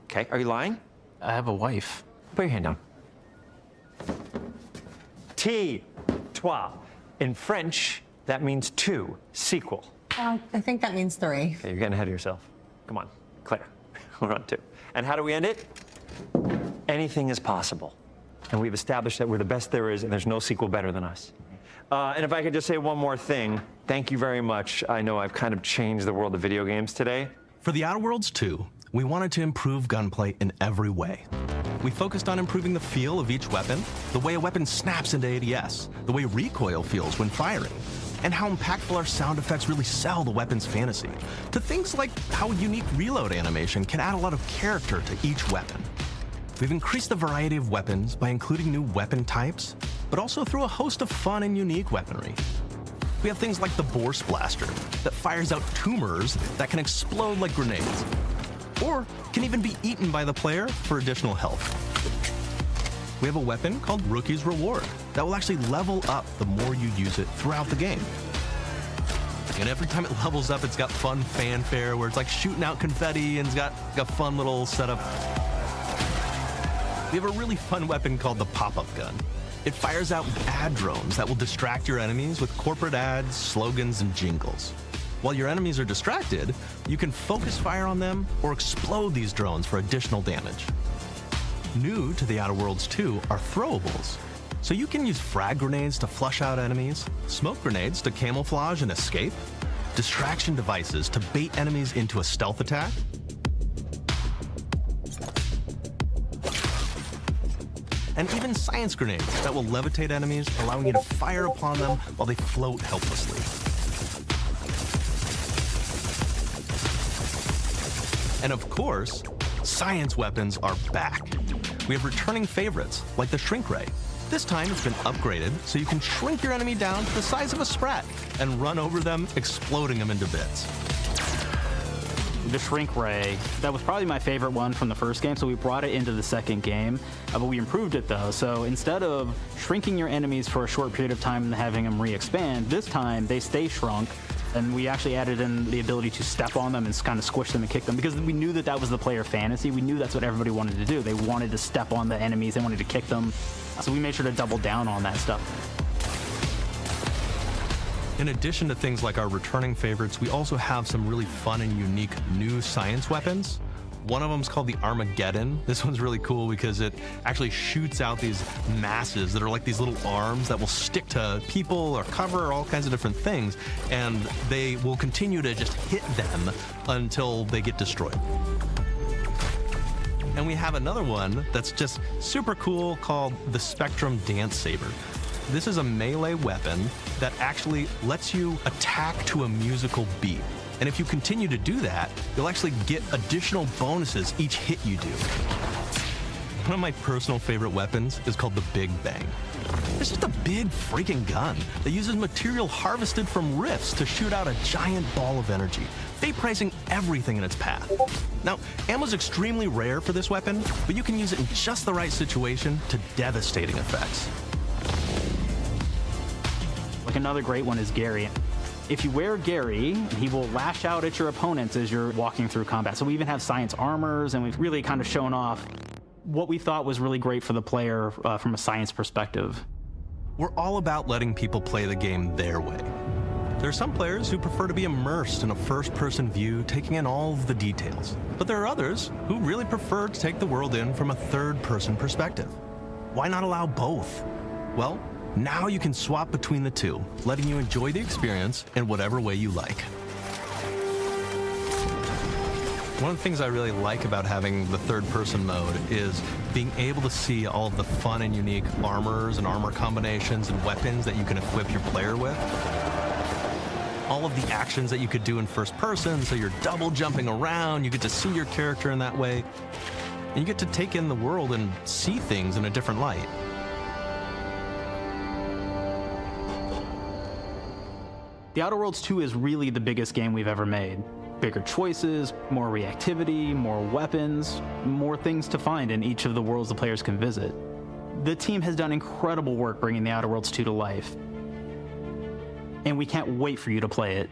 Speaker 21: Okay, are you lying?
Speaker 27: I have a wife.
Speaker 21: Put your hand down. Toi. In French, that means two. Sequel.
Speaker 4: I think that means 3.
Speaker 21: Okay, you're getting ahead of yourself. Come on, Claire. We're on 2. And how do we end it? Anything is possible. And we've established that we're the best there is, and there's no sequel better than us. And if I could just say one more thing, thank you very much. I know I've kind of changed the world of video games today.
Speaker 15: For The Outer Worlds 2, we wanted to improve gunplay in every way. We focused on improving the feel of each weapon, the way a weapon snaps into ADS, the way recoil feels when firing, and how impactful our sound effects really sell the weapon's fantasy, to things like how unique reload animation can add a lot of character to each weapon. We've increased the variety of weapons by including new weapon types, but also through a host of fun and unique weaponry. We have things like the Borscht Blaster that fires out tumors that can explode like grenades, or can even be eaten by the player for additional health. We have a weapon called Rookie's Reward that will actually level up the more you use it throughout the game. And every time it levels up, it's got fun fanfare where it's like shooting out confetti and it's got a fun little setup. We have a really fun weapon called the Pop-Up Gun. It fires out ad drones that will distract your enemies with corporate ads, slogans, and jingles. While your enemies are distracted, you can focus fire on them or explode these drones for additional damage. New to The Outer Worlds 2 are throwables. So you can use frag grenades to flush out enemies, smoke grenades to camouflage and escape, distraction devices to bait enemies into a stealth attack, and even science grenades that will levitate enemies, allowing you to fire upon them while they float helplessly. And of course, science weapons are back. We have returning favorites, like the Shrink Ray. This time it's been upgraded so you can shrink your enemy down to the size of a sprat and run over them, exploding them into bits.
Speaker 27: The Shrink Ray, that was probably my favorite one from the first game, so we brought it into the second game, but we improved it though. So instead of shrinking your enemies for a short period of time and having them re-expand, this time they stay shrunk, and we actually added in the ability to step on them and kind of squish them and kick them, because we knew that that was the player fantasy. We knew that's what everybody wanted to do. They wanted to step on the enemies, they wanted to kick them, so we made sure to double down on that stuff.
Speaker 15: In addition to things like our returning favorites, we also have some really fun and unique new science weapons. One of them is called the Armageddon. This one's really cool because it actually shoots out these masses that are like these little arms that will stick to people or cover or all kinds of different things, and they will continue to just hit them until they get destroyed. And we have another one that's just super cool called the Spectrum Dance Saber. This is a melee weapon that actually lets you attack to a musical beat. And if you continue to do that, you'll actually get additional bonuses each hit you do. One of my personal favorite weapons is called the Big Bang. It's just a big freaking gun that uses material harvested from rifts to shoot out a giant ball of energy, vaporizing everything in its path. Now, ammo's extremely rare for this weapon, but you can use it in just the right situation to devastating effects.
Speaker 27: Like another great one is Gary. If you wear Gary, he will lash out at your opponents as you're walking through combat. So we even have science armors, and we've really kind of shown off what we thought was really great for the player from a science perspective.
Speaker 15: We're all about letting people play the game their way. There are some players who prefer to be immersed in a first-person view, taking in all of the details. But there are others who really prefer to take the world in from a third-person perspective. Why not allow both? Well, now you can swap between the two, letting you enjoy the experience in whatever way you like. One of the things I really like about having the third-person mode is being able to see all of the fun and unique armors and armor combinations and weapons that you can equip your player with. All of the actions that you could do in first person, so you're double jumping around, you get to see your character in that way, and you get to take in the world and see things in a different light.
Speaker 27: The Outer Worlds 2 is really the biggest game we've ever made. Bigger choices, more reactivity, more weapons, more things to find in each of the worlds the players can visit. The team has done incredible work bringing The Outer Worlds 2 to life, and we can't wait for you to play it.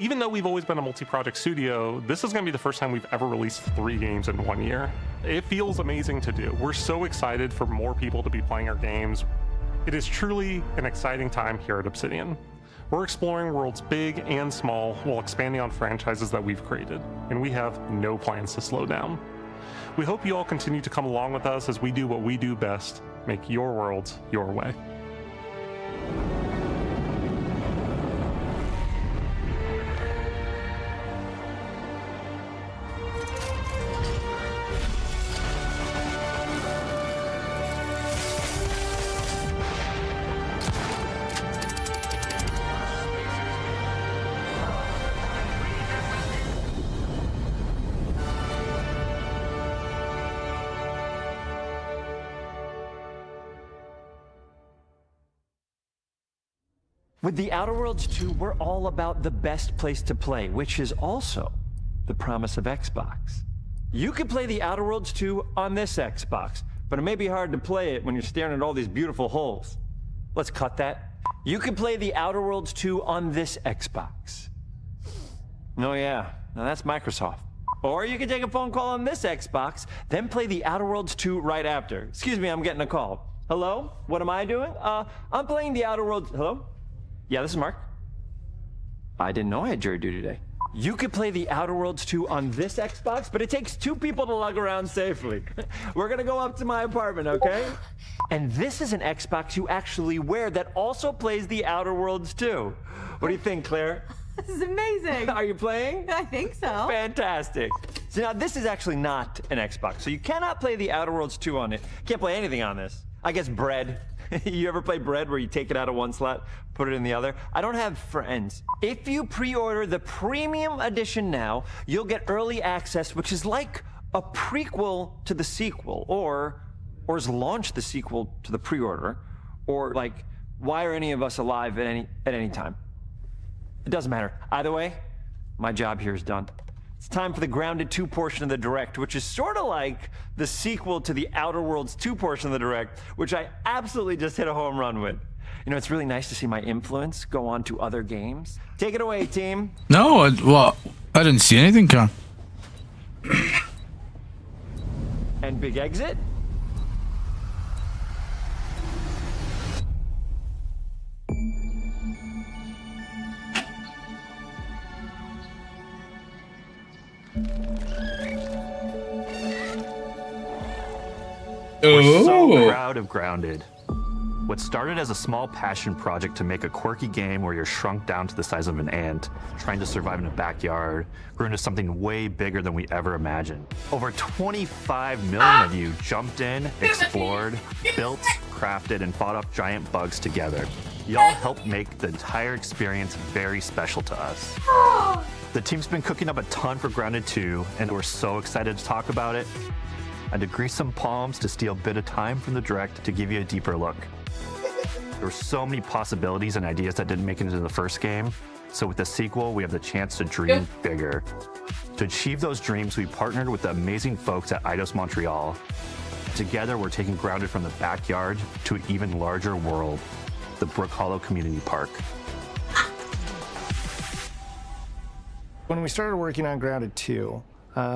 Speaker 26: Even though we've always been a multi-project studio, this is going to be the first time we've ever released 3 games in 1 year. It feels amazing to do. We're so excited for more people to be playing our games. It is truly an exciting time here at Obsidian. We're exploring worlds big and small while expanding on franchises that we've created, and we have no plans to slow down. We hope you all continue to come along with us as we do what we do best, make your worlds your way.
Speaker 21: With The Outer Worlds 2, we're all about the best place to play, which is also the promise of Xbox. You can play The Outer Worlds 2 on this Xbox, but it may be hard to play it when you're staring at all these beautiful holes. Let's cut that. You can play The Outer Worlds 2 on this Xbox. Oh yeah, now that's Microsoft. Or you can take a phone call on this Xbox, then play The Outer Worlds 2 right after. Excuse me, I'm getting a call. Hello? What am I doing? I'm playing The Outer Worlds. Hello? Yeah, this is Mark. I didn't know I had jury duty today. You could play The Outer Worlds 2 on this Xbox, but it takes 2 people to lug around safely. We're gonna go up to my apartment, okay? And this is an Xbox you actually wear that also plays The Outer Worlds 2. What do you think, Claire?
Speaker 4: This is amazing.
Speaker 21: Are you playing?
Speaker 4: I think so.
Speaker 21: Fantastic. So now this is actually not an Xbox, so you cannot play The Outer Worlds 2 on it. Can't play anything on this. I guess Bread. You ever play Bread where you take it out of one slot, put it in the other? I don't have friends. If you pre-order the premium edition now, you'll get early access, which is like a prequel to the sequel, or is launch the sequel to the pre-order, or like, why are any of us alive at any time? It doesn't matter. Either way, my job here is done. It's time for the Grounded 2 portion of the Direct, which is sort of like the sequel to the Outer Worlds 2 portion of the Direct, which I absolutely just hit a home run with. You know, it's really nice to see my influence go on to other games. Take it away, team.
Speaker 1: No, I didn't see anything, Con.
Speaker 21: And big exit.
Speaker 10: We're so proud of Grounded. What started as a small passion project to make a quirky game where you're shrunk down to the size of an ant, trying to survive in a backyard, grew into something way bigger than we ever imagined. Over 25 million of you jumped in, explored, built, crafted, and fought off giant bugs together. Y'all helped make the entire experience very special to us. The team's been cooking up a ton for Grounded 2, and we're so excited to talk about it. And to grease some palms to steal a bit of time from the Direct to give you a deeper look. There were so many possibilities and ideas that didn't make it into the first game, so with the sequel, we have the chance to dream bigger. To achieve those dreams, we partnered with the amazing folks at Eidos Montreal. Together, we're taking Grounded from the backyard to an even larger world, the Brook Hollow Community Park.
Speaker 11: When we started working on Grounded 2,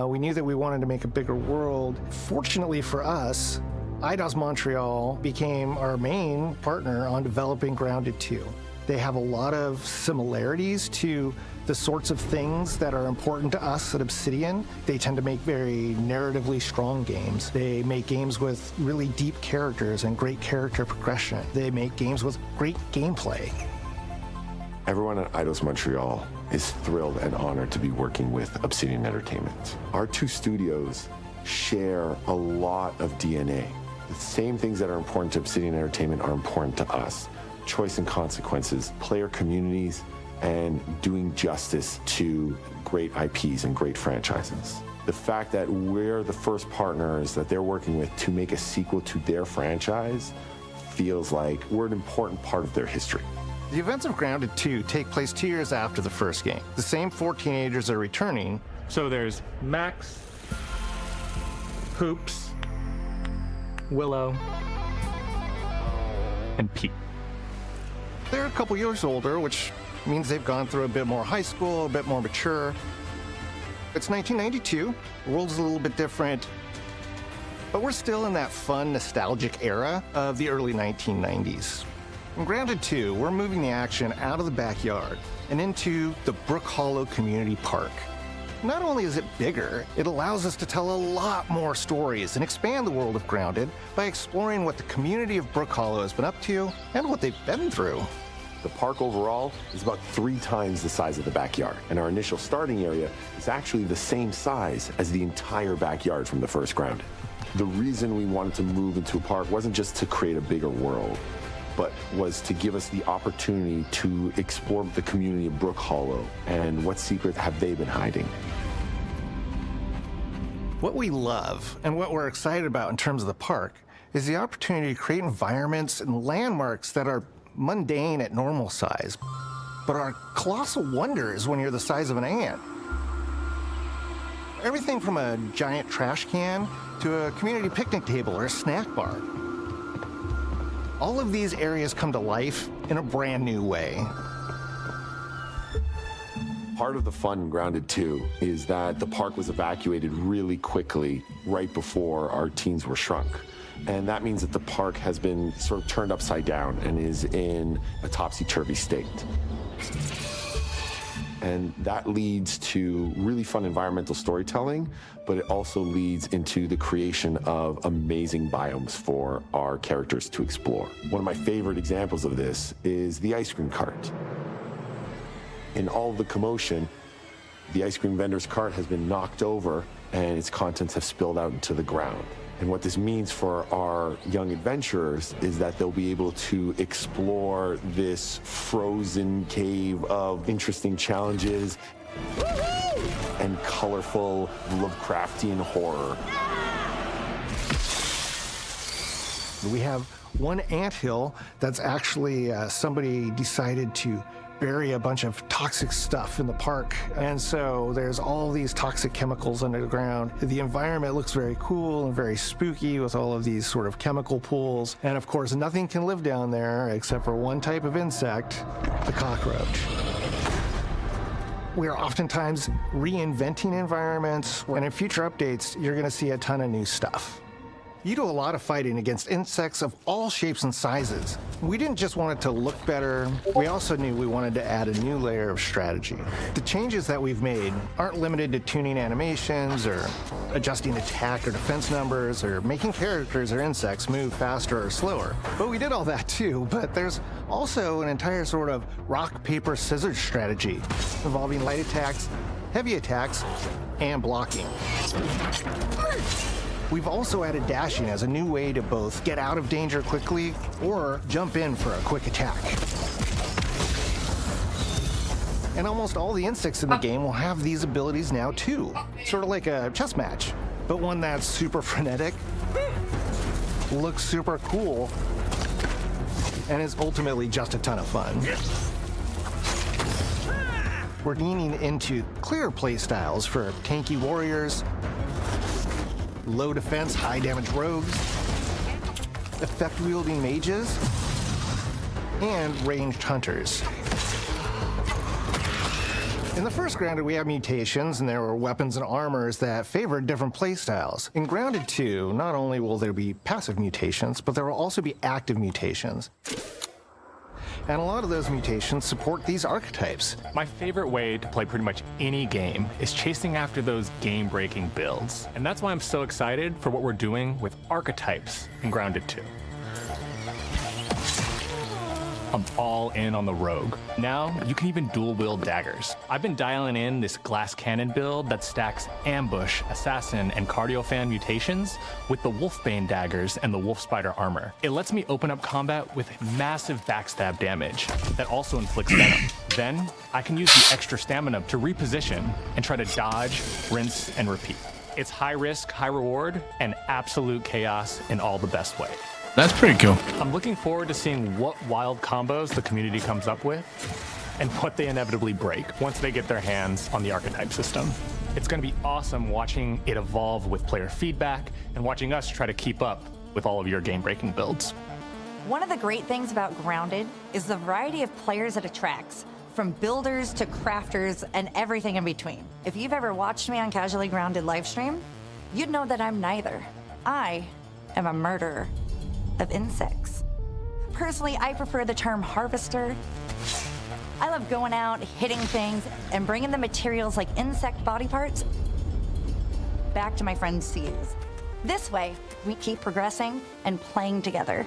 Speaker 11: we knew that we wanted to make a bigger world. Fortunately for us, Eidos Montreal became our main partner on developing Grounded 2. They have a lot of similarities to the sorts of things that are important to us at Obsidian. They tend to make very narratively strong games. They make games with really deep characters and great character progression. They make games with great gameplay.
Speaker 12: Everyone at Eidos Montreal is thrilled and honored to be working with Obsidian Entertainment. Our 2 studios share a lot of DNA. The same things that are important to Obsidian Entertainment are important to us. Choice and consequences, player communities, and doing justice to great IPs and great franchises. The fact that we're the first partners that they're working with to make a sequel to their franchise feels like we're an important part of their history.
Speaker 11: The events of Grounded 2 take place 2 years after the first game. The same 4 teenagers are returning.
Speaker 21: So there's Max, Hoops, Willow,
Speaker 10: and Pete.
Speaker 11: They're a couple years older, which It means they've gone through a bit more high school, a bit more mature. It's 1992. The world's a little bit different, but we're still in that fun, nostalgic era of the early 1990s. In Grounded 2, we're moving the action out of the backyard and into the Brook Hollow Community Park. Not only is it bigger, it allows us to tell a lot more stories and expand the world of Grounded by exploring what the community of Brook Hollow has been up to and what they've been through.
Speaker 12: The park overall is about 3 times the size of the backyard, and our initial starting area is actually the same size as the entire backyard from the first Grounded. The reason we wanted to move into a park wasn't just to create a bigger world, but was to give us the opportunity to explore the community of Brook Hollow and what secrets have they been hiding.
Speaker 11: What we love and what we're excited about in terms of the park is the opportunity to create environments and landmarks that are mundane at normal size, but are colossal wonders when you're the size of an ant. Everything from a giant trash can to a community picnic table or a snack bar. All of these areas come to life in a brand new way.
Speaker 12: Part of the fun in Grounded 2 is that the park was evacuated really quickly right before our teens were shrunk. And that means that the park has been sort of turned upside down and is in a topsy-turvy state. And that leads to really fun environmental storytelling, but it also leads into the creation of amazing biomes for our characters to explore. One of my favorite examples of this is the ice cream cart. In all of the commotion, the ice cream vendor's cart has been knocked over and its contents have spilled out into the ground. And what this means for our young adventurers is that they'll be able to explore this frozen cave of interesting challenges and colorful Lovecraftian horror.
Speaker 11: We have one anthill that's actually somebody decided to bury a bunch of toxic stuff in the park. And so there's all these toxic chemicals under the ground. The environment looks very cool and very spooky with all of these sort of chemical pools. And of course, nothing can live down there except for one type of insect, the cockroach. We are oftentimes reinventing environments, and in future updates, you're gonna see a ton of new stuff. You do a lot of fighting against insects of all shapes and sizes. We didn't just want it to look better, we also knew we wanted to add a new layer of strategy. The changes that we've made aren't limited to tuning animations or adjusting attack or defense numbers or making characters or insects move faster or slower. But we did all that too, but there's also an entire sort of rock, paper, scissors strategy involving light attacks, heavy attacks, and blocking. We've also added dashing as a new way to both get out of danger quickly or jump in for a quick attack. And almost all the insects in the game will have these abilities now too. Sort of like a chess match, but one that's super frenetic, looks super cool, and is ultimately just a ton of fun. We're leaning into clear play styles for tanky warriors, low defense, high damage rogues, effect-wielding mages, and ranged hunters. In the first Grounded, we have mutations, and there were weapons and armors that favored different playstyles. In Grounded 2, not only will there be passive mutations, but there will also be active mutations. And a lot of those mutations support these archetypes.
Speaker 13: My favorite way to play pretty much any game is chasing after those game-breaking builds. And that's why I'm so excited for what we're doing with archetypes in Grounded 2. I'm all in on the rogue. Now, you can even dual-wield daggers. I've been dialing in this glass cannon build that stacks ambush, assassin, and cardiofan mutations with the wolfbane daggers and the wolf spider armor. It lets me open up combat with massive backstab damage that also inflicts venom. Then, I can use the extra stamina to reposition and try to dodge, rinse, and repeat. It's high risk, high reward, and absolute chaos in all the best way.
Speaker 1: That's pretty cool.
Speaker 13: I'm looking forward to seeing what wild combos the community comes up with and what they inevitably break once they get their hands on the archetype system. It's going to be awesome watching it evolve with player feedback and watching us try to keep up with all of your game-breaking builds.
Speaker 14: One of the great things about Grounded is the variety of players it attracts.
Speaker 6: from builders to crafters and everything in between. If you've ever watched me on Casually Grounded livestream, you'd know that I'm neither. I am a murderer of insects. Personally, I prefer the term harvester. I love going out, hitting things, and bringing the materials like insect body parts back to my friends to use. This way, we keep progressing and playing together.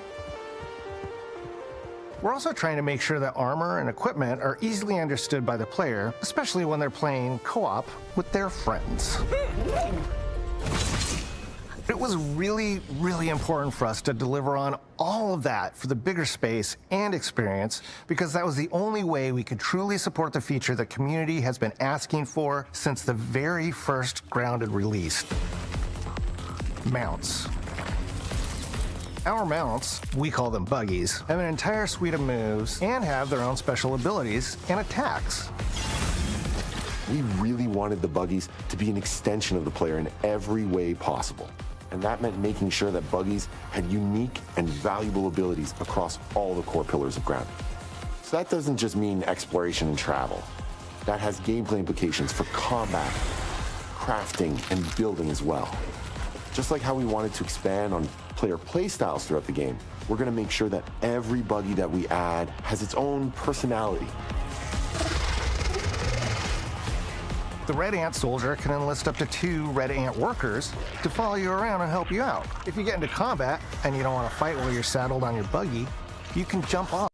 Speaker 11: We're also trying to make sure that armor and equipment are easily understood by the player, especially when they're playing co-op with their friends. It was really, really important for us to deliver on all of that for the bigger space and experience, because that was the only way we could truly support the feature the community has been asking for since the very first Grounded release. Mounts. Our mounts, we call them buggies, have an entire suite of moves and have their own special abilities and attacks.
Speaker 12: We really wanted the buggies to be an extension of the player in every way possible. And that meant making sure that buggies had unique and valuable abilities across all the core pillars of Grounded. So that doesn't just mean exploration and travel. That has gameplay implications for combat, crafting, and building as well. Just like how we wanted to expand on player playstyles throughout the game, we're going to make sure that every buggy that we add has its own personality.
Speaker 11: The Red Ant soldier can enlist up to 2 Red Ant workers to follow you around and help you out. If you get into combat and you don't want to fight while you're saddled on your buggy, you can jump off.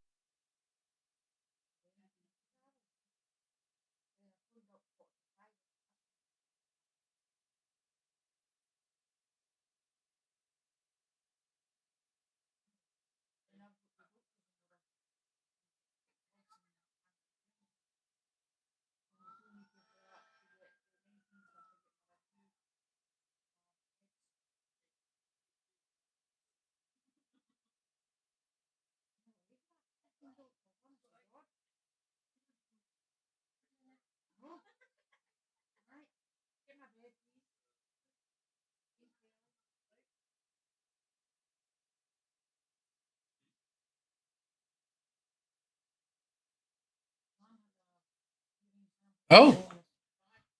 Speaker 1: Oh.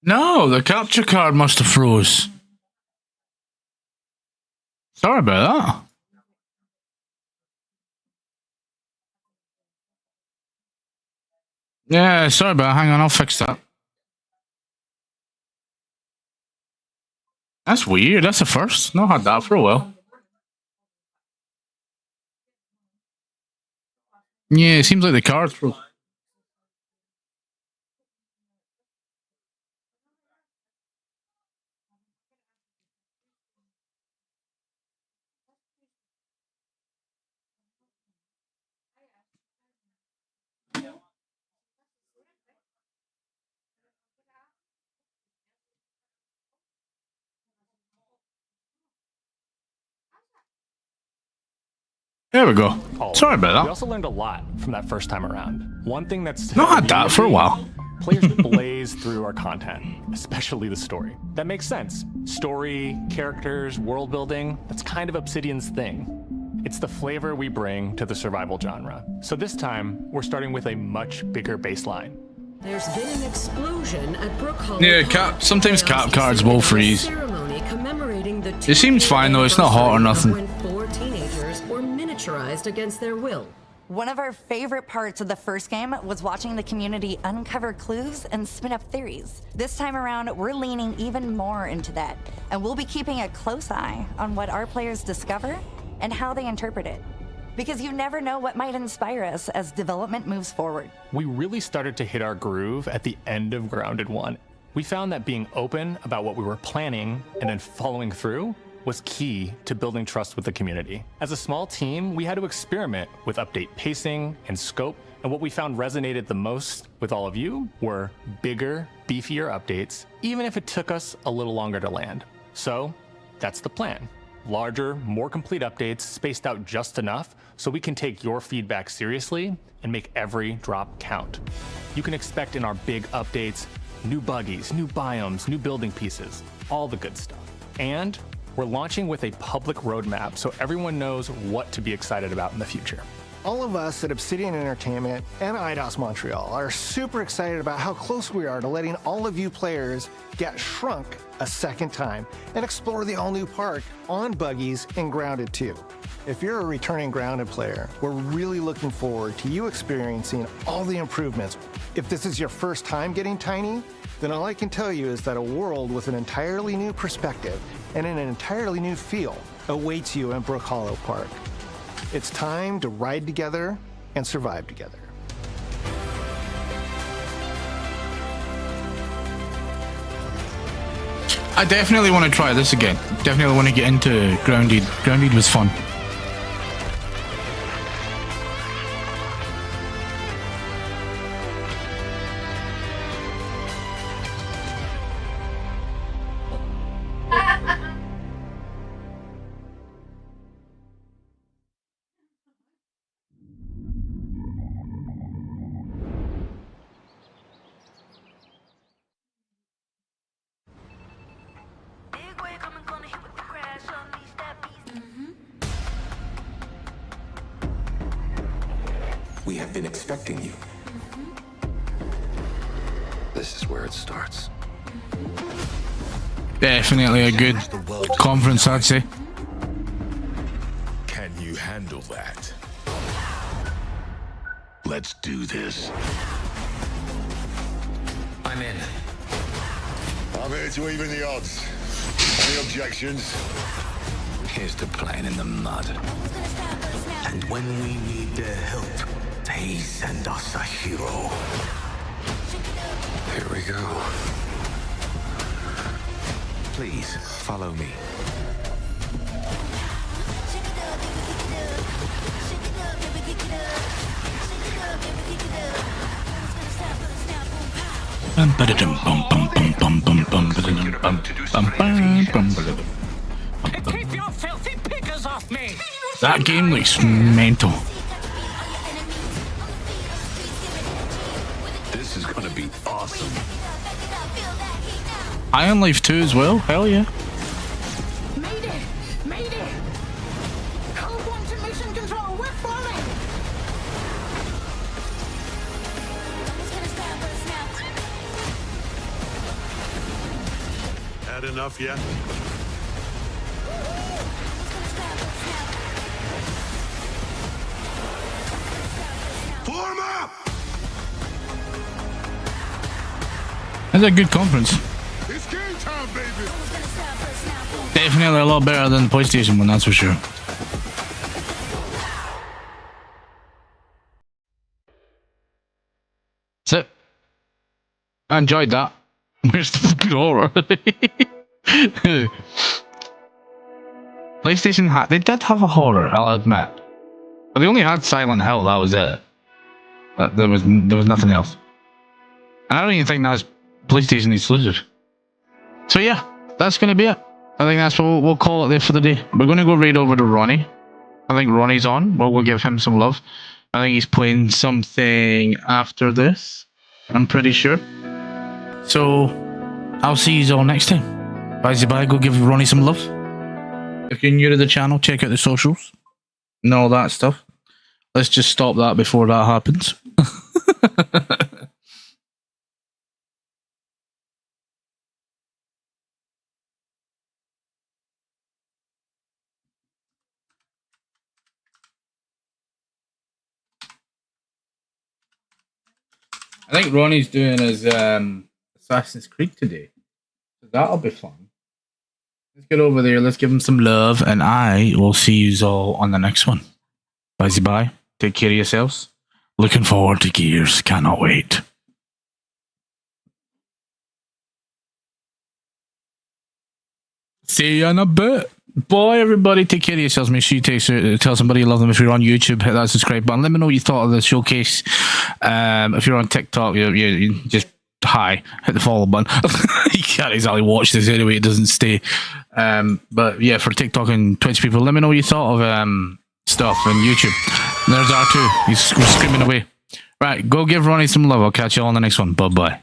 Speaker 1: No, the capture card must have froze. Sorry about that. Yeah, sorry about that. Hang on, I'll fix that. That's weird. That's a first. Not had that for a while. Yeah, it seems like the card's froze. There we go. Sorry about that.
Speaker 13: We also learned a lot from that first time around. One thing that's
Speaker 1: not had that for a while.
Speaker 13: Players blaze through our content, especially the story. That makes sense. Story, characters, world building, that's kind of Obsidian's thing. It's the flavor we bring to the survival genre. So this time, we're starting with a much bigger baseline.
Speaker 14: There's been an explosion at Brook Hall.
Speaker 1: Yeah, sometimes cap cards will freeze. It seems fine though, it's not hot or nothing.
Speaker 14: When 4 teenagers were miniaturized against their will.
Speaker 6: One of our favorite parts of the first game was watching the community uncover clues and spin up theories. This time around, we're leaning even more into that, and we'll be keeping a close eye on what our players discover and how they interpret it. Because you never know what might inspire us as development moves forward.
Speaker 13: We really started to hit our groove at the end of Grounded 1. We found that being open about what we were planning and then following through was key to building trust with the community. As a small team, we had to experiment with update pacing and scope, and what we found resonated the most with all of you were bigger, beefier updates, even if it took us a little longer to land. So that's the plan. Larger, more complete updates spaced out just enough so we can take your feedback seriously and make every drop count. You can expect in our big updates new buggies, new biomes, new building pieces, all the good stuff. And we're launching with a public roadmap so everyone knows what to be excited about in the future.
Speaker 11: All of us at Obsidian Entertainment and IDOS Montreal are super excited about how close we are to letting all of you players get shrunk a second time and explore the all-new park on buggies in Grounded 2. If you're a returning Grounded player, we're really looking forward to you experiencing all the improvements. If this is your first time getting tiny, then all I can tell you is that a world with an entirely new perspective and an entirely new feel awaits you in Brook Hollow Park. It's time to ride together and survive together.
Speaker 1: I definitely want to try this again. Definitely want to get into Grounded. Grounded was fun.
Speaker 12: We have been expecting you.
Speaker 5: This is where it starts.
Speaker 1: Definitely a good conference, I'd say.
Speaker 5: Can you handle that? Let's do this. I'm in.
Speaker 16: I'm here to even the odds. Any objections?
Speaker 5: Here's to playing in the mud. And when we need their help, they send us a hero. Here we go. Please, follow me.
Speaker 1: Keep your filthy pickers off me! That game looks mental.
Speaker 5: This is gonna be awesome.
Speaker 1: Iron Life 2 as well? Hell yeah.
Speaker 17: Mayday! Mayday! Code 1 to mission control, we're falling!
Speaker 16: Had enough yet? Form up!
Speaker 1: That's a good conference.
Speaker 16: It's game time, baby!
Speaker 1: Definitely a lot better than the PlayStation one, that's for sure. That's it. I enjoyed that. Where's the fucking horror? PlayStation had, they did have a horror, I'll admit. But they only had Silent Hill, that was it. But there was nothing else. And I don't even think that's PlayStation exclusive. So yeah, that's gonna be it. I think that's what we'll call it there for the day. We're gonna go right over to Ronnie. I think Ronnie's on. Well, we'll give him some love. I think he's playing something after this. I'm pretty sure. So I'll see you all next time. Bye, go give Ronnie some love. If you're new to the channel, check out the socials and all that stuff. Let's just stop that before that happens. I think Ronnie's doing his Assassin's Creed today. So that'll be fun. Let's get over there, let's give him some love, and I will see you all on the next one. Bye. Take care of yourselves. Looking forward to Gears. Cannot wait. See you in a bit. Bye, everybody. Take care of yourselves. Make sure you tell somebody you love them. If you're on YouTube, hit that subscribe button. Let me know what you thought of the showcase. If you're on TikTok, you just hit the follow button. You can't exactly watch this anyway. It doesn't stay. But yeah, for TikTok and Twitch people, let me know what you thought of stuff on YouTube. There's R2. He's screaming away. Right, go give Ronnie some love. I'll catch you all on the next one. Bye-bye.